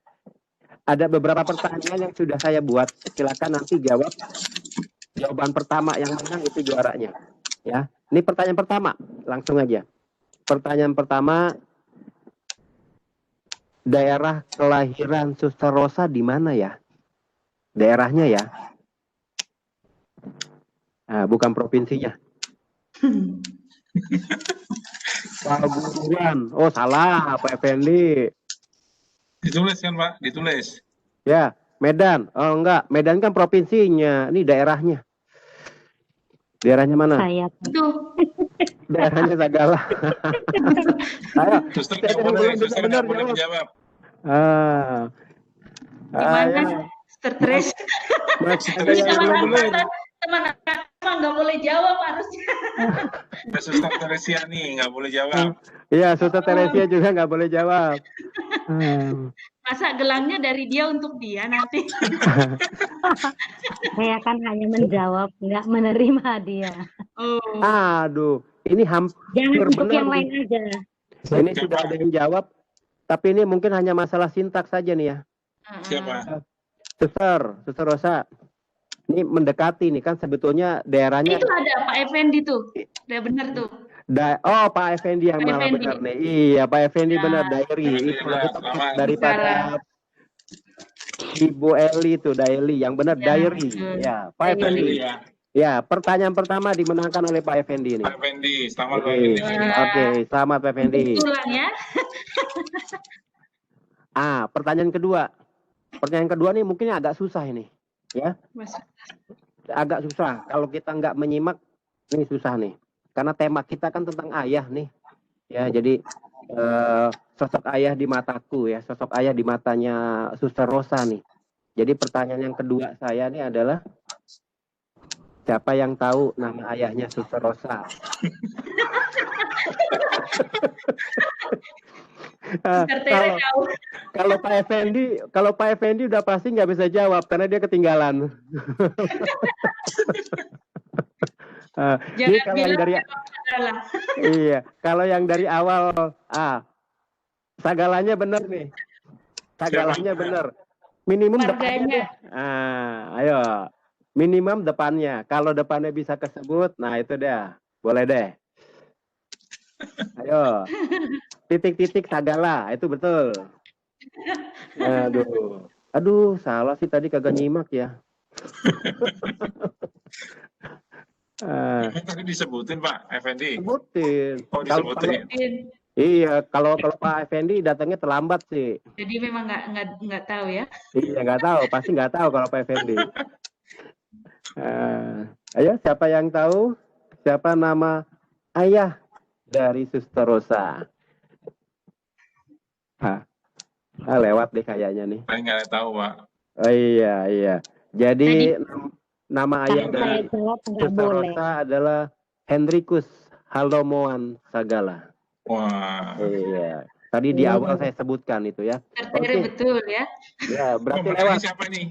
ada beberapa pertanyaan yang sudah saya buat. Silakan nanti jawaban pertama yang menang itu juaranya. Ya, ini pertanyaan pertama, langsung aja. Pertanyaan pertama, daerah kelahiran Suster Rosa di mana ya? Daerahnya ya? Bukan provinsinya. Paguruan. Oh, salah, Pak Effendi.
Ditulis kan, Pak? Ditulis.
Ya, Medan. Oh, enggak. Medan kan provinsinya. Ini daerahnya. Daerahnya mana?
Saya
Tuh.
Daerahnya Sagala. Ayo.
Suster nggak boleh menjawab.
Gimana? Stres. Teman nggak boleh jawab harusnya.
Suster Teresia nih nggak boleh jawab.
Iya, Suster Teresia juga nggak boleh jawab.
Masa gelangnya dari dia untuk dia nanti.
Saya kan hanya menjawab, nggak menerima dia.
Oh.
Aduh, ini hampir
Jangan untuk
benar
yang
nih.
lain aja.
Ini sudah ada yang jawab, tapi ini mungkin hanya masalah sintaks saja nih ya.
Siapa?
Suster Rosa. Ini mendekati nih kan sebetulnya daerahnya.
Itu ada Pak Effendi tuh. Udah benar tuh.
Pak Effendi yang malah benar nih. Iya, Pak Effendi benar, diary. Itu daripada Ibu Eli itu diary, yang benar diary. Ya, Pak Effendi. Ya, pertanyaan pertama dimenangkan oleh Pak Effendi ini.
Pak Effendi, selamat Pak Effendi.
Oke, selamat Pak Effendi.
Ulang ya.
Pertanyaan kedua. Pertanyaan kedua nih mungkin agak susah ini, ya. Agak susah. Kalau kita nggak menyimak, ini susah nih. Karena tema kita kan tentang ayah nih, ya. Jadi sosok ayah di mataku ya, sosok ayah di matanya Suster Rosa nih. Jadi pertanyaan yang kedua saya nih adalah, siapa yang tahu nama ayahnya Suster Rosa? Kalau Pak Effendi udah pasti nggak bisa jawab karena dia ketinggalan. Jadi kalau yang dari awal, Sagalanya benar nih. Sagalanya benar. Minimum depannya. Ayo. Minimum depannya. Kalau depannya bisa kesebut, nah itu deh. Boleh deh. Ayo. Titik-titik Sagala, itu betul. Aduh, salah sih tadi kagak nyimak ya.
Tadi disebutin Pak Effendi.
Sebutin.
Oh, disebutin.
Iya, kalau Pak Effendi datangnya terlambat sih.
Jadi memang nggak tahu ya?
Iya, nggak tahu, pasti nggak tahu kalau Pak Effendi. Ayo, siapa yang tahu? Siapa nama ayah dari Suster Rosa? Lewat deh kayaknya nih.
Saya nggak tahu Pak.
Oh iya. Jadi nama ayah dari Suster Rosa adalah Hendrikus Halomoan Sagala.
Wah.
Iya. Tadi di awal saya sebutkan itu ya.
Tertera betul ya.
Ya, berarti lewat.
Siapa nih?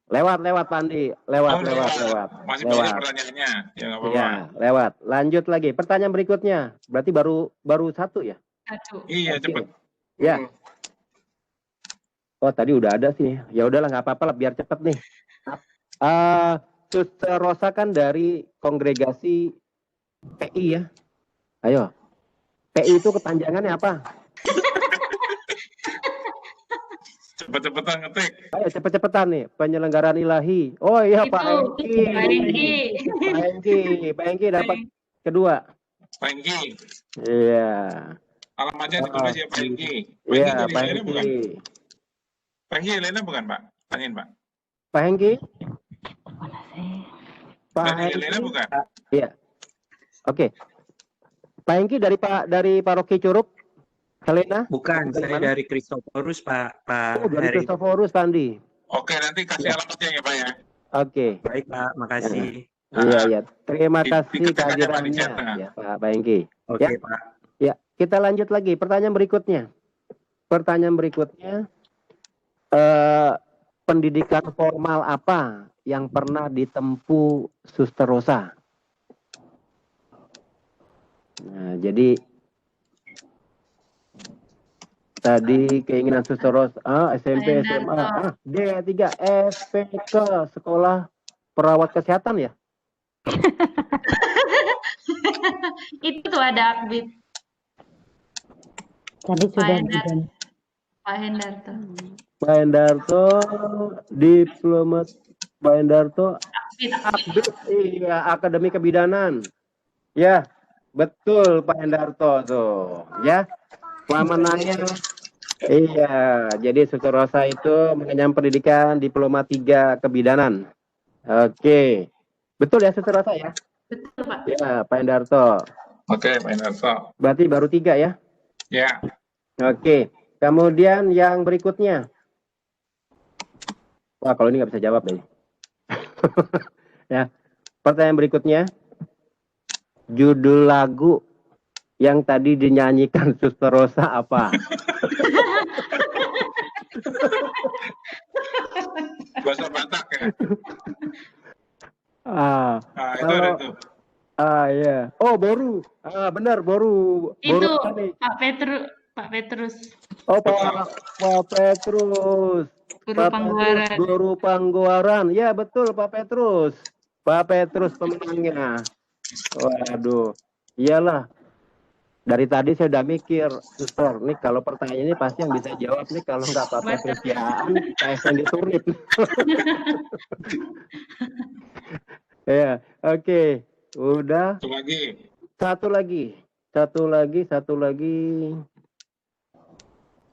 Lewat Pandi. Lewat.
Masih banyak pertanyaannya. Ya, nggak apa-apa.
Ya, lewat. Lanjut lagi. Pertanyaan berikutnya. Berarti baru satu ya?
Satu.
Iya, cepat.
Ya. Oh, tadi udah ada sih. Ya udahlah, nggak apa-apa lah, biar cepet nih. Suster Rosa kan dari kongregasi PI ya. Ayo. PI itu kepanjangannya apa?
Cepet-cepetan ngetik.
Ayo cepet-cepetan nih. Penyelenggaraan ilahi. Oh iya, Pak Engki dapat kedua.
Pak Engki.
Iya.
Alamatnya ditulis ya Pak Engki.
Iya, Pak Engki.
Pak Engki Helena bukan Pak? Tanyain Pak.
Pak Engki?
Pak Helena bukan?
Iya. Oke. Pak Engki dari Paroki Curug, Helena?
Bukan, saya dari Kristoforus, Pak.
Oh, dari Kristoforus, Pandi.
Oke, nanti kasih alamatnya ya Pak ya.
Oke.
Baik Pak, makasih.
Iya. Terima kasih kehadirannya, ya, Pak Engki.
Oke,
Ya.
Pak.
Ya, kita lanjut lagi. Pertanyaan berikutnya. Pendidikan formal apa yang pernah ditempuh Suster Rosa? Nah, jadi tadi keinginan Suster Rosa SMP, SMA, D3, SPK, sekolah perawat kesehatan ya?
Itu tuh ada Akbit.
Tadi sudah
Pak Hendarto.
Pak Hendarto, diplomat Pak Hendarto, Akbit, iya, Akademi Kebidanan. Ya, betul Pak Hendarto tuh, ya. Menanya, iya, jadi Suster Rosa itu mengenyam pendidikan diploma 3 kebidanan. Oke, betul ya Suster Rosa ya?
Betul Pak.
Ya, Pak Hendarto.
Oke, Pak Hendarto.
Berarti baru 3 ya?
Ya.
Oke, kemudian yang berikutnya. Wah, kalau ini nggak bisa jawab deh. Ya, pertanyaan berikutnya. Judul lagu yang tadi dinyanyikan Suster Rosa apa?
Bahasa Batak ya?
Itu. Ya. Oh, Boru. Benar, Boru.
Itu
Boru
Pak Petrus.
Oh, Pak Petrus. Guru Pangguaran. Ya, betul Pak Petrus. Pak Petrus pemenangnya. Waduh. Iyalah. Dari tadi saya udah mikir, Suster, nih kalau pertanyaan ini pasti yang bisa jawab nih kalau nggak Pak Petrus ya, saya yang diturit. Ya, oke. Udah. Satu lagi.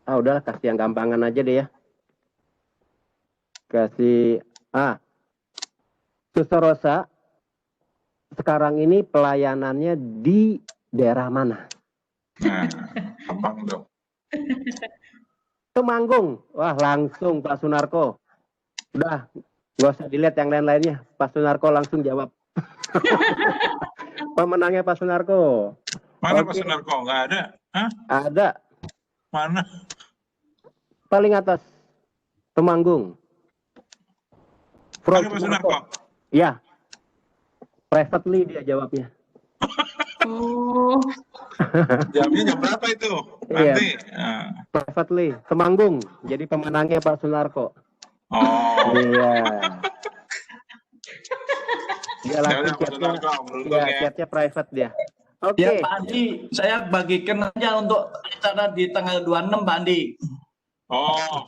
Udahlah, kasih yang gampangan aja deh ya. Kasih Suster Rosa sekarang ini pelayanannya di daerah mana?
Nah, gampang dong.
Temanggung. Wah, langsung Pak Sunarko. Udah, nggak usah dilihat yang lain-lainnya. Pak Sunarko langsung jawab. Pemenangnya Pak Sunarko.
Mana Pak Sunarko? Nggak ada? Hah?
Ada.
Mana?
Paling atas. Temanggung.
Ada Pak Sunarko?
Ya. Privately dia jawabnya.
Oh.
Jamnya jam berapa itu?
Iya,
Nanti.
privately, Temanggung. Jadi pemenangnya Pak Sunarko.
Oh.
Iya. Dia
Ya
langsung
udah, Pak Sunarko, beruntung ya.
chatnya private dia.
Ya
Oke.
Pak Andi, saya bagikan aja untuk acara di tanggal 26 Pak Andi.
Oh,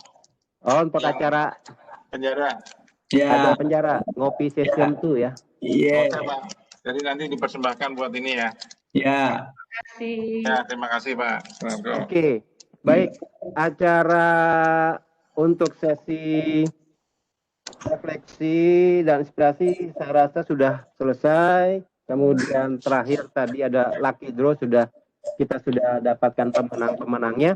untuk acara
penjara.
ada penjara, ngopi session tuh ya.
Iya.
Oke, Pak. Jadi nanti dipersembahkan buat ini ya.
Ya.
Terima kasih Pak Sunarko.
Oke, baik. Acara untuk sesi refleksi dan inspirasi saya rasa sudah selesai. Kemudian terakhir tadi ada lucky draw, kita sudah dapatkan pemenang-pemenangnya.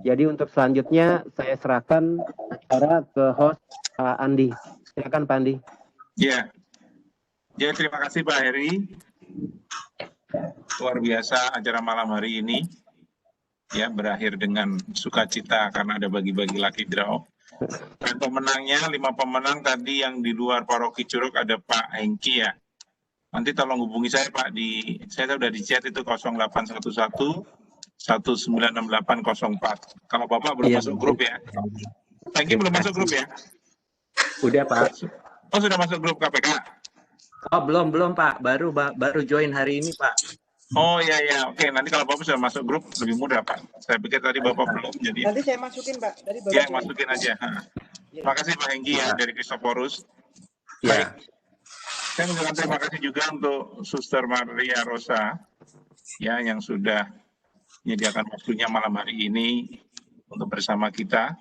Jadi untuk selanjutnya saya serahkan acara ke host Pak Andi. Silakan Pak Andi.
Ya, terima kasih Pak Heri. Luar biasa acara malam hari ini. Ya, berakhir dengan sukacita karena ada bagi-bagi lucky draw. Dan pemenangnya, 5 pemenang tadi yang di luar Paroki Curug ada Pak Hengki ya. Nanti tolong hubungi saya Pak, saya sudah di chat itu 0811 196804. Kalau Bapak belum masuk grup ya. Hengki belum masuk grup ya?
Udah Pak.
Oh sudah masuk grup KPK?
Oh belum Pak, baru join hari ini Pak.
Oh iya, oke. Nanti kalau Bapak sudah masuk grup lebih mudah Pak. Saya pikir tadi Bapak belum, jadi.
Nanti saya masukin Pak. Tadi baru
ya masukin aja. Terima kasih Pak Hengki ya dari Kristoforus. Baik. Saya mengucapkan terima kasih juga untuk Suster Maria Rosa ya yang sudah menyediakan waktunya malam hari ini untuk bersama kita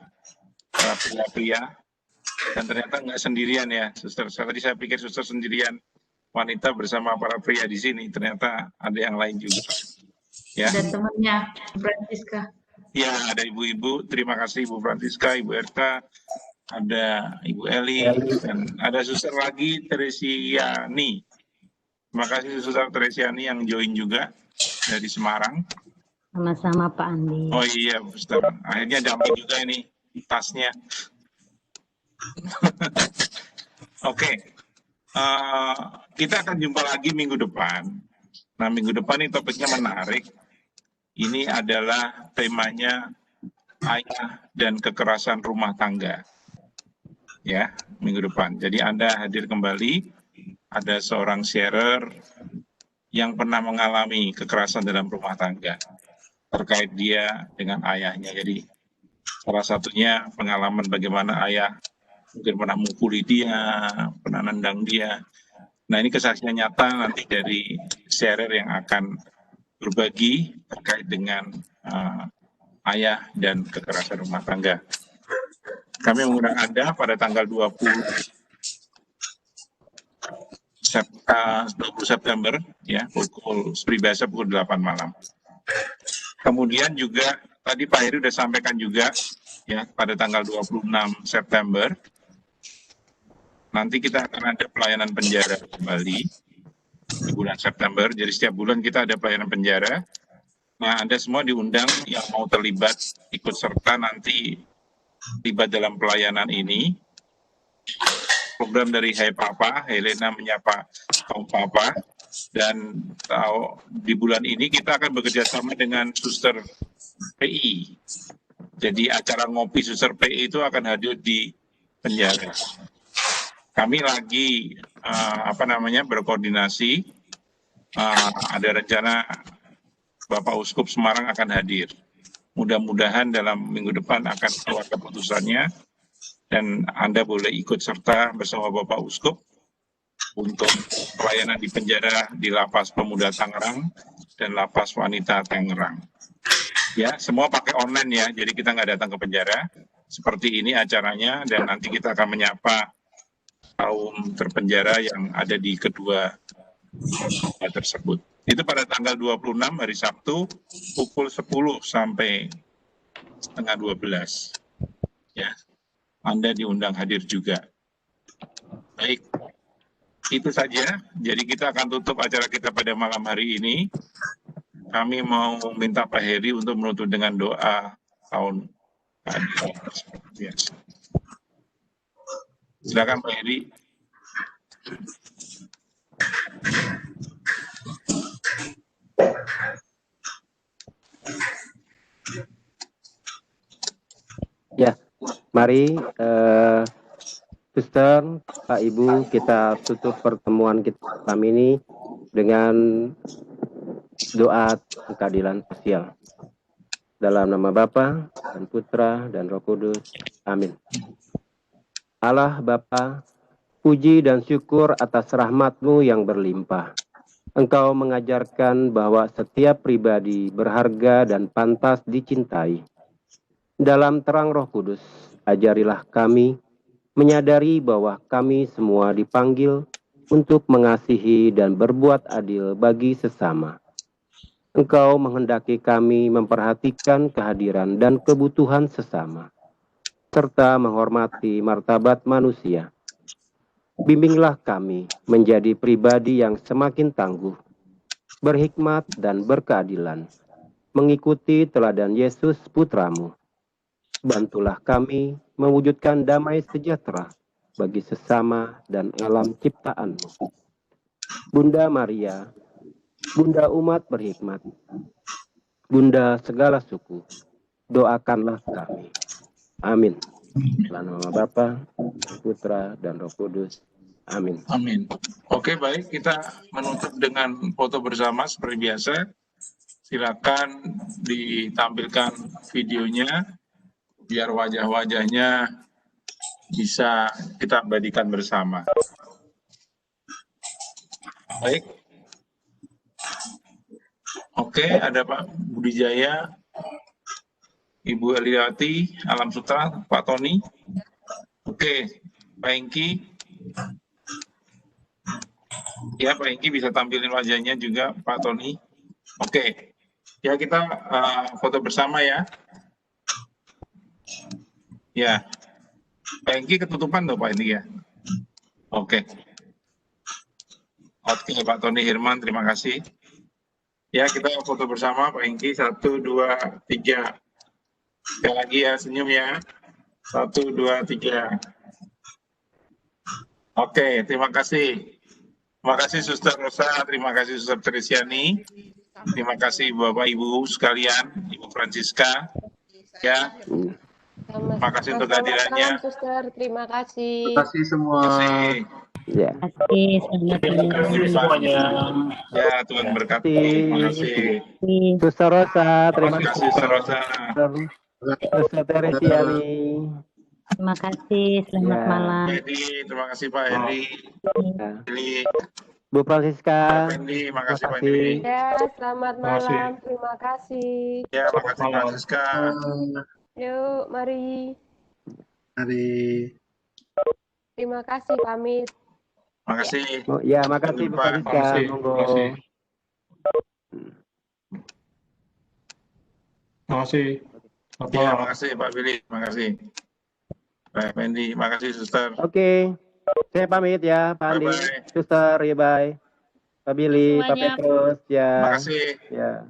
para pria-pria. Dan ternyata nggak sendirian ya, Suster. Tadi saya pikir Suster sendirian wanita bersama para pria di sini. Ternyata ada yang lain juga. Ya.
Ada temannya, Francisca.
Ya, ada ibu-ibu. Terima kasih Ibu Francisca, Ibu Erta, ada Ibu Eli, dan ada Suster lagi, Teresiani. Terima kasih Suster Teresiani yang join juga dari Semarang.
Sama-sama Pak Andi.
Oh iya, Suster. Akhirnya dapat juga ini tasnya. Oke. Kita akan jumpa lagi minggu depan. Nah, minggu depan ini topiknya menarik. Ini adalah temanya ayah dan kekerasan rumah tangga. Ya, minggu depan. Jadi Anda hadir kembali, ada seorang sharer yang pernah mengalami kekerasan dalam rumah tangga terkait dia dengan ayahnya. Jadi salah satunya pengalaman bagaimana ayah mungkin pernah mukuli dia, pernah nendang dia. Nah ini kesaksian nyata nanti dari sharer yang akan berbagi terkait dengan ayah dan kekerasan rumah tangga. Kami mengundang Anda pada tanggal 20 September, ya, seperti biasa pukul 8 malam. Kemudian juga tadi Pak Heri sudah sampaikan juga, ya, pada tanggal 26 September, nanti kita akan ada pelayanan penjara kembali di bulan September. Jadi setiap bulan kita ada pelayanan penjara. Nah, Anda semua diundang yang mau terlibat, ikut serta nanti terlibat dalam pelayanan ini. Program dari Hai Papa, Helena menyapa kaum Papa, dan di bulan ini kita akan bekerja sama dengan Suster PI. Jadi acara ngopi Suster PI itu akan hadir di penjara. Kami lagi berkoordinasi, ada rencana Bapak Uskup Semarang akan hadir. Mudah-mudahan dalam minggu depan akan keluar keputusannya, dan Anda boleh ikut serta bersama Bapak Uskup untuk pelayanan di penjara di Lapas Pemuda Tangerang dan Lapas Wanita Tangerang. Ya, semua pakai online ya, jadi kita nggak datang ke penjara. Seperti ini acaranya, dan nanti kita akan menyapa kaum terpenjara yang ada di kedua tersebut. Itu pada tanggal 26 hari Sabtu pukul 10 sampai setengah 12. Ya, Anda diundang hadir juga. Baik, itu saja. Jadi kita akan tutup acara kita pada malam hari ini. Kami mau minta Pak Heri untuk menutup dengan doa tahun biasa. Silakan Pak Heri.
Mari, Suster, Pak Ibu, kita tutup pertemuan kita malam ini dengan doa keadilan sosial. Dalam nama Bapa dan Putra dan Roh Kudus. Amin. Allah Bapa, puji dan syukur atas rahmat-Mu yang berlimpah. Engkau mengajarkan bahwa setiap pribadi berharga dan pantas dicintai. Dalam terang Roh Kudus, ajarilah kami menyadari bahwa kami semua dipanggil untuk mengasihi dan berbuat adil bagi sesama. Engkau menghendaki kami memperhatikan kehadiran dan kebutuhan sesama, serta menghormati martabat manusia. Bimbinglah kami menjadi pribadi yang semakin tangguh, berhikmat dan berkeadilan, mengikuti teladan Yesus Putramu. Bantulah kami mewujudkan damai sejahtera bagi sesama dan alam ciptaan-Mu. Bunda Maria, Bunda umat berhikmat, Bunda segala suku, doakanlah kami. Amin. Dalam nama Bapa, Putra, dan Roh Kudus. Amin.
Amin. Oke, baik. Kita menutup dengan foto bersama seperti biasa. Silakan ditampilkan videonya, biar wajah-wajahnya bisa kita abadikan bersama. Baik. Oke, ada Pak Budi Jaya, Ibu Eliati, Alam Sutra, Pak Tony. Oke, Pak Engki. Ya, Pak Engki bisa tampilin wajahnya juga, Pak Tony. Oke, ya kita foto bersama ya. Ya, Pak Engki ketutupan tuh Pak ini ya. Oke. Oke, Pak Tony Hirman, terima kasih. Ya, kita foto bersama Pak Engki, 1, 2, 3. Sekali lagi ya, senyum ya. 1, 2, 3. Oke, terima kasih. Terima kasih Suster Rosa, terima kasih Suster Trisiani, terima kasih Bapak Ibu sekalian, Ibu Francisca. Ya, terima kasih untuk kehadirannya.
Suster, terima kasih.
Terima kasih semua.
Terima kasih.
Ya.
Terima kasih semuanya. Ya, Tuhan berkati. Terima kasih.
Suster Rosa, terima kasih.
Suster Rosa.
Suster Teresiani.
Terima kasih, selamat malam.
Edi, terima kasih Pak Edi. Edi.
Bu Francisca.
Pak Edi, makasih Pak Edi.
Ya, selamat malam. Terima kasih.
Ya, makasih Francisca.
Yuk, mari.
Mari.
Terima kasih, pamit.
Makasih.
Oh, ya, makasih Bu Francisca. Monggo.
Makasih. Ya, makasih Pak Billy, makasih. Baik, Pendi, makasih Suster.
Oke, saya pamit ya, Pak Andi, Suster, ya bye. Pak Billy, Pak Petrus, ya.
Makasih.
Ya.